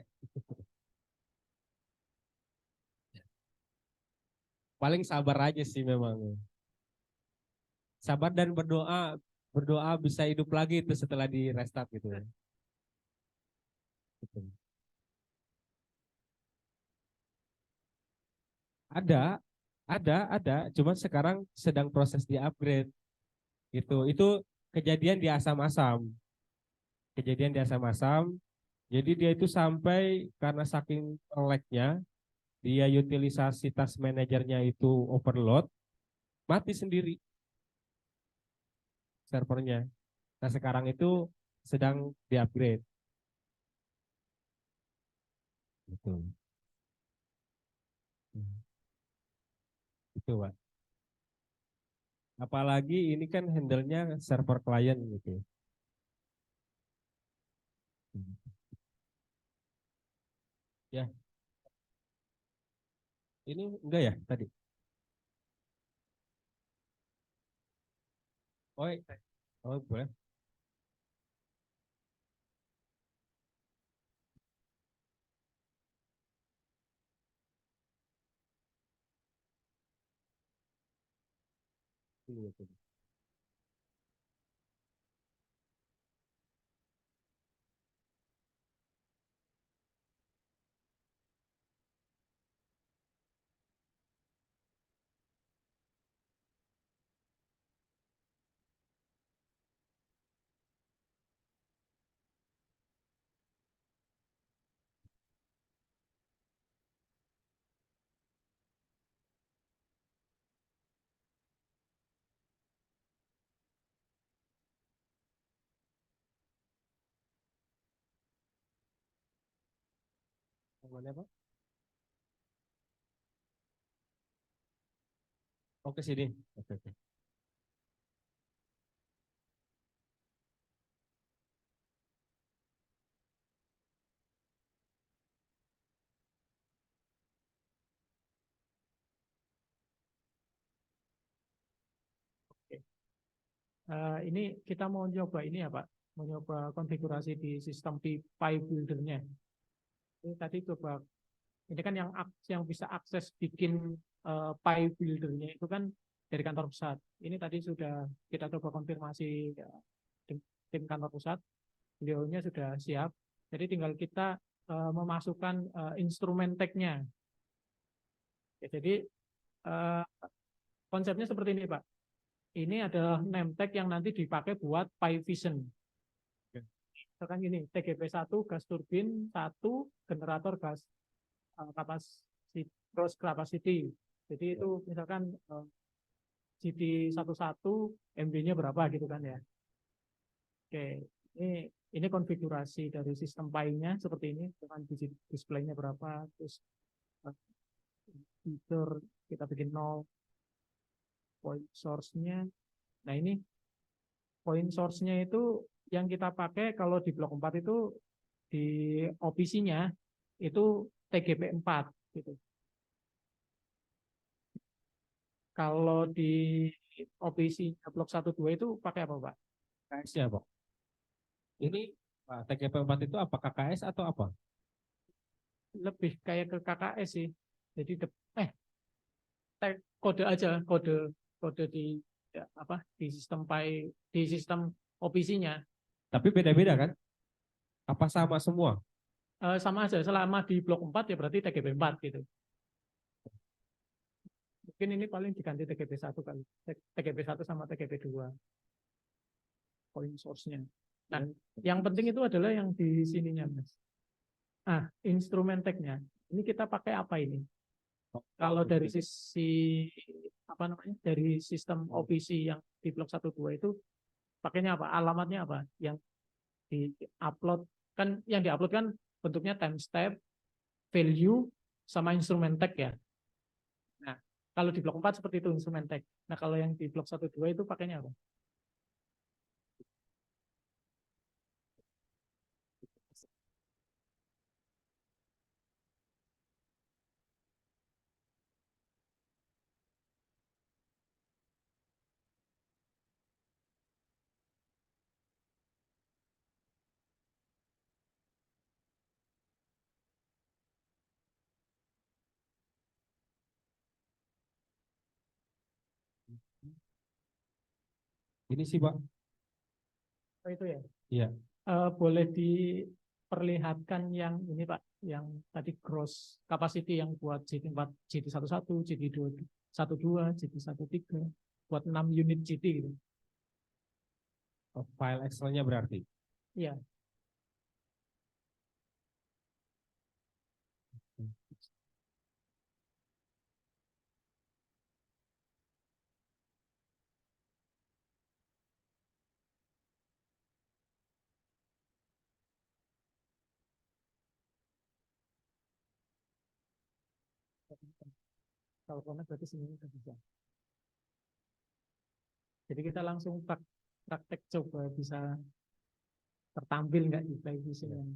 paling sabar aja sih memang. Sabar dan berdoa, berdoa bisa hidup lagi itu setelah di restart gitu. Gitu. Ada, ada. Cuman sekarang sedang proses di upgrade gitu. Itu kejadian di asam-asam. Kejadian di asam-asam. Jadi dia itu sampai karena saking meleknya, dia utilisasi task manajernya itu overload, mati sendiri servernya. Nah sekarang itu sedang di-upgrade. Gitu. Itu, Pak. Apalagi ini kan handle-nya server client gitu. Ya, ini enggak ya tadi? Oh, oh boleh. Ini, ini. Yang mana, Pak? Oh, ke sini. Oke, oke. Ini kita mau nyoba ini ya Pak, mau nyoba konfigurasi di sistem Pi Builder-nya. Ini tadi coba, ini kan yang bisa akses bikin Pi Builder-nya itu kan dari kantor pusat. Ini tadi sudah kita coba konfirmasi ya, tim kantor pusat, beliaunya sudah siap. Jadi tinggal kita memasukkan instrumen tag-nya. Ya, jadi uh, konsepnya seperti ini Pak. Ini adalah name tag yang nanti dipakai buat PyVision. Misalkan gini, TGP1 gas turbin, 1 generator gas capacity, gross capacity. Jadi itu misalkan GD11 MB-nya berapa gitu kan ya. Oke, ini konfigurasi dari sistem Pi-nya seperti ini, dengan display-nya berapa, terus fitur kita bikin 0, point source-nya. Nah ini point source-nya itu yang kita pakai kalau di blok 4 itu di OPC-nya itu TGP4 gitu. Kalau di OPC blok 1 2 itu pakai apa, Pak? KS-nya, Pak. Ini Pak, TGP4 itu apa? KKS atau apa? Lebih kayak ke KKS sih. Jadi eh kode aja, kode di ya, apa di sistem di sistem OPC-nya. Tapi beda-beda kan? Apa sama semua? Sama aja selama di blok 4 ya berarti TGP4 gitu. Mungkin ini paling diganti TGP1 kali. TGP1 sama TGP2 point source-nya. Nah, yang penting itu adalah yang di sininya, Mas. Ah, instrumen tag-nya. Ini kita pakai apa ini? Kalau dari sisi apa namanya? Dari sistem OPC yang di blok 1 2 itu pakainya apa? Alamatnya apa? Yang di-upload kan bentuknya timestamp, value sama instrumen tag ya. Nah, kalau di blok 4 seperti itu instrumen tag. Nah, kalau yang di blok 1 2 itu pakainya apa? Ini sih Pak. Oh, itu ya. Iya. Boleh diperlihatkan yang ini Pak, yang tadi gross capacity yang buat JT4, JT11, JT12, JT13, buat 6 unit JT gitu. Oh, file Excel-nya berarti. Iya. Kalau format berarti semuanya udah bisa. Jadi kita langsung praktek coba bisa tertampil nggak di file vision yang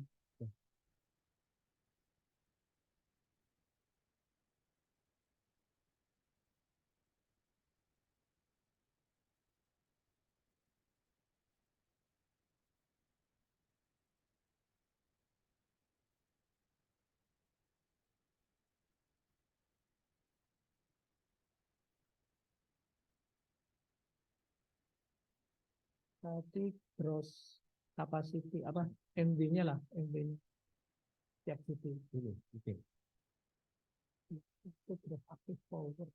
tadi gross capacity apa MB-nya lah, MB-nya tiap JT. Ini, oke. Itu gross active power.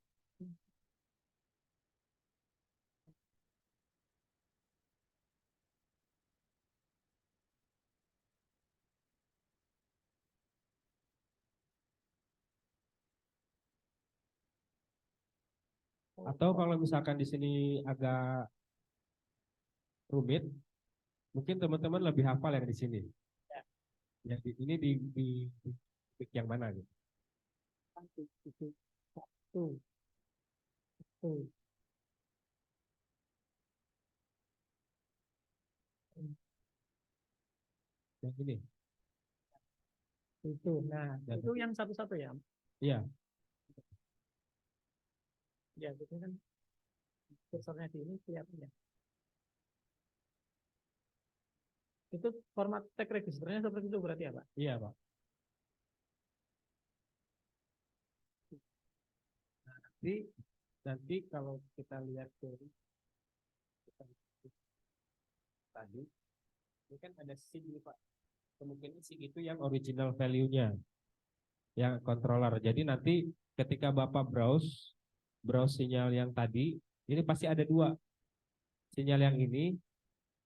Atau kalau misalkan di sini agak rumit, mungkin teman-teman lebih hafal yang di sini. Yang ini di topik yang mana gitu? Itu satu, satu. Yang ini. Itu. Nah, Dan- itu yang satu-satu ya. Iya. Ya, itu kan kursornya di ini kelihatan ya. Itu format tag registernya seperti itu berarti ya, Pak? Iya Pak. Nanti kalau kita lihat dari tadi, ini kan ada SIG nih Pak. Kemungkinan SIG itu yang original value-nya, yang controller. Jadi nanti ketika Bapak browse sinyal yang tadi, ini pasti ada dua. Sinyal yang ini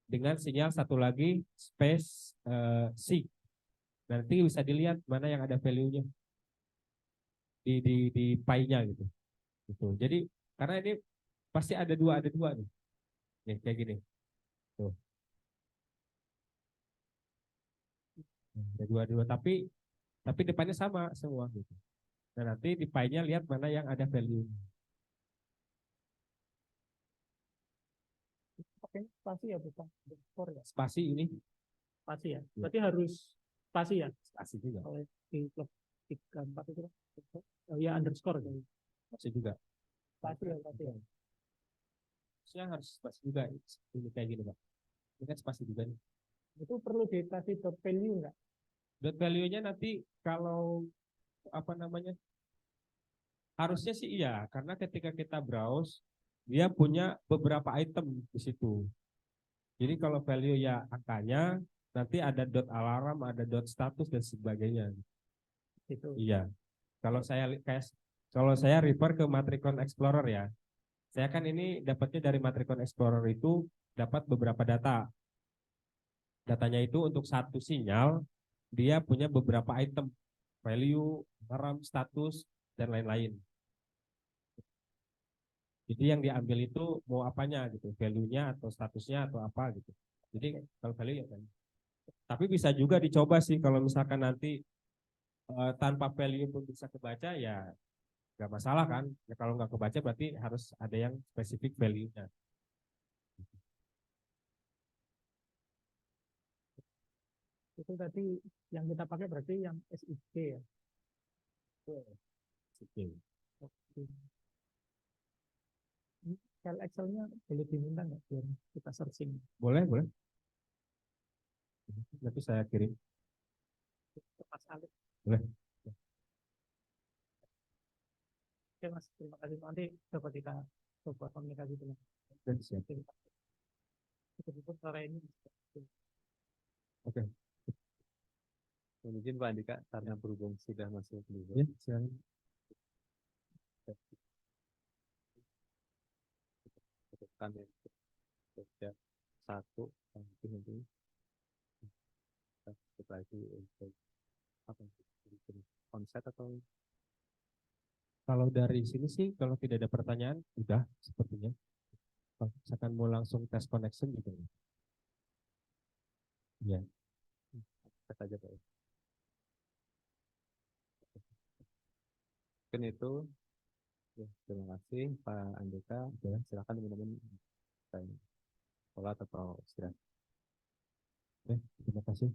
dengan sinyal satu lagi space SIG. Nanti bisa dilihat mana yang ada value-nya di pi-nya gitu. Gitu. Jadi karena ini pasti ada dua nih. Nih, kayak gini. Tuh. Ada dua tapi depannya sama semua gitu. Nah, nanti di pi-nya lihat mana yang ada value. Pakai spasi ya, bukan underscore ya. Spasi ini Spasi ya. Berarti harus spasi ya. spasi juga. Kalau di blok 34 itu kan. Oh ya, underscore kan. Spasi juga. Spasi ya, spasi ya. Yang harus spasi juga. Ini kayak gini, Pak. Ini kan spasi juga nih. Itu perlu dikasih dot value enggak? Dot value-nya nanti kalau apa namanya? Harusnya sih iya, karena ketika kita browse dia punya beberapa item di situ. Jadi kalau value ya angkanya, nanti ada dot alarm, ada dot status dan sebagainya. Gitu. Iya. Kalau saya refer ke Matricon Explorer ya. Saya kan ini dapatnya dari Matricon Explorer itu dapat beberapa data. Datanya itu untuk satu sinyal dia punya beberapa item, value, alarm, status dan lain-lain. Jadi yang diambil itu mau apanya gitu, value-nya atau statusnya atau apa gitu. Jadi kalau value ya kan. Tapi bisa juga dicoba sih kalau misalkan nanti tanpa value pun bisa kebaca ya nggak masalah kan. Ya, kalau nggak kebaca berarti harus ada yang spesifik value-nya. Itu tadi yang kita pakai berarti yang SIG ya. Oke. Oke. Ini file Excel-nya boleh diminta nggak biar kita searching? Boleh, boleh. Nanti saya kirim. Ke Mas Alif. Boleh. Oke Mas, terima kasih. Nanti coba kita coba komunikasi dulu. Siap. Terima kasih. betul-betul cara ini. Oke, Mungkin Pak Andika karena berhubung sudah masuk dulu. ya, silakan. Cukupkan yang kerja satu nanti nanti kita cukup lagi untuk apa bikin konsep atau Kalau dari sini sih, kalau tidak ada pertanyaan, udah sepertinya. Kalau misalkan mau langsung tes connection gitu. Ya, cek aja Pak. Mungkin itu ya, terima kasih Pak Andika. Ya, silakan teman-teman saya sholat atau istirahat. terima kasih.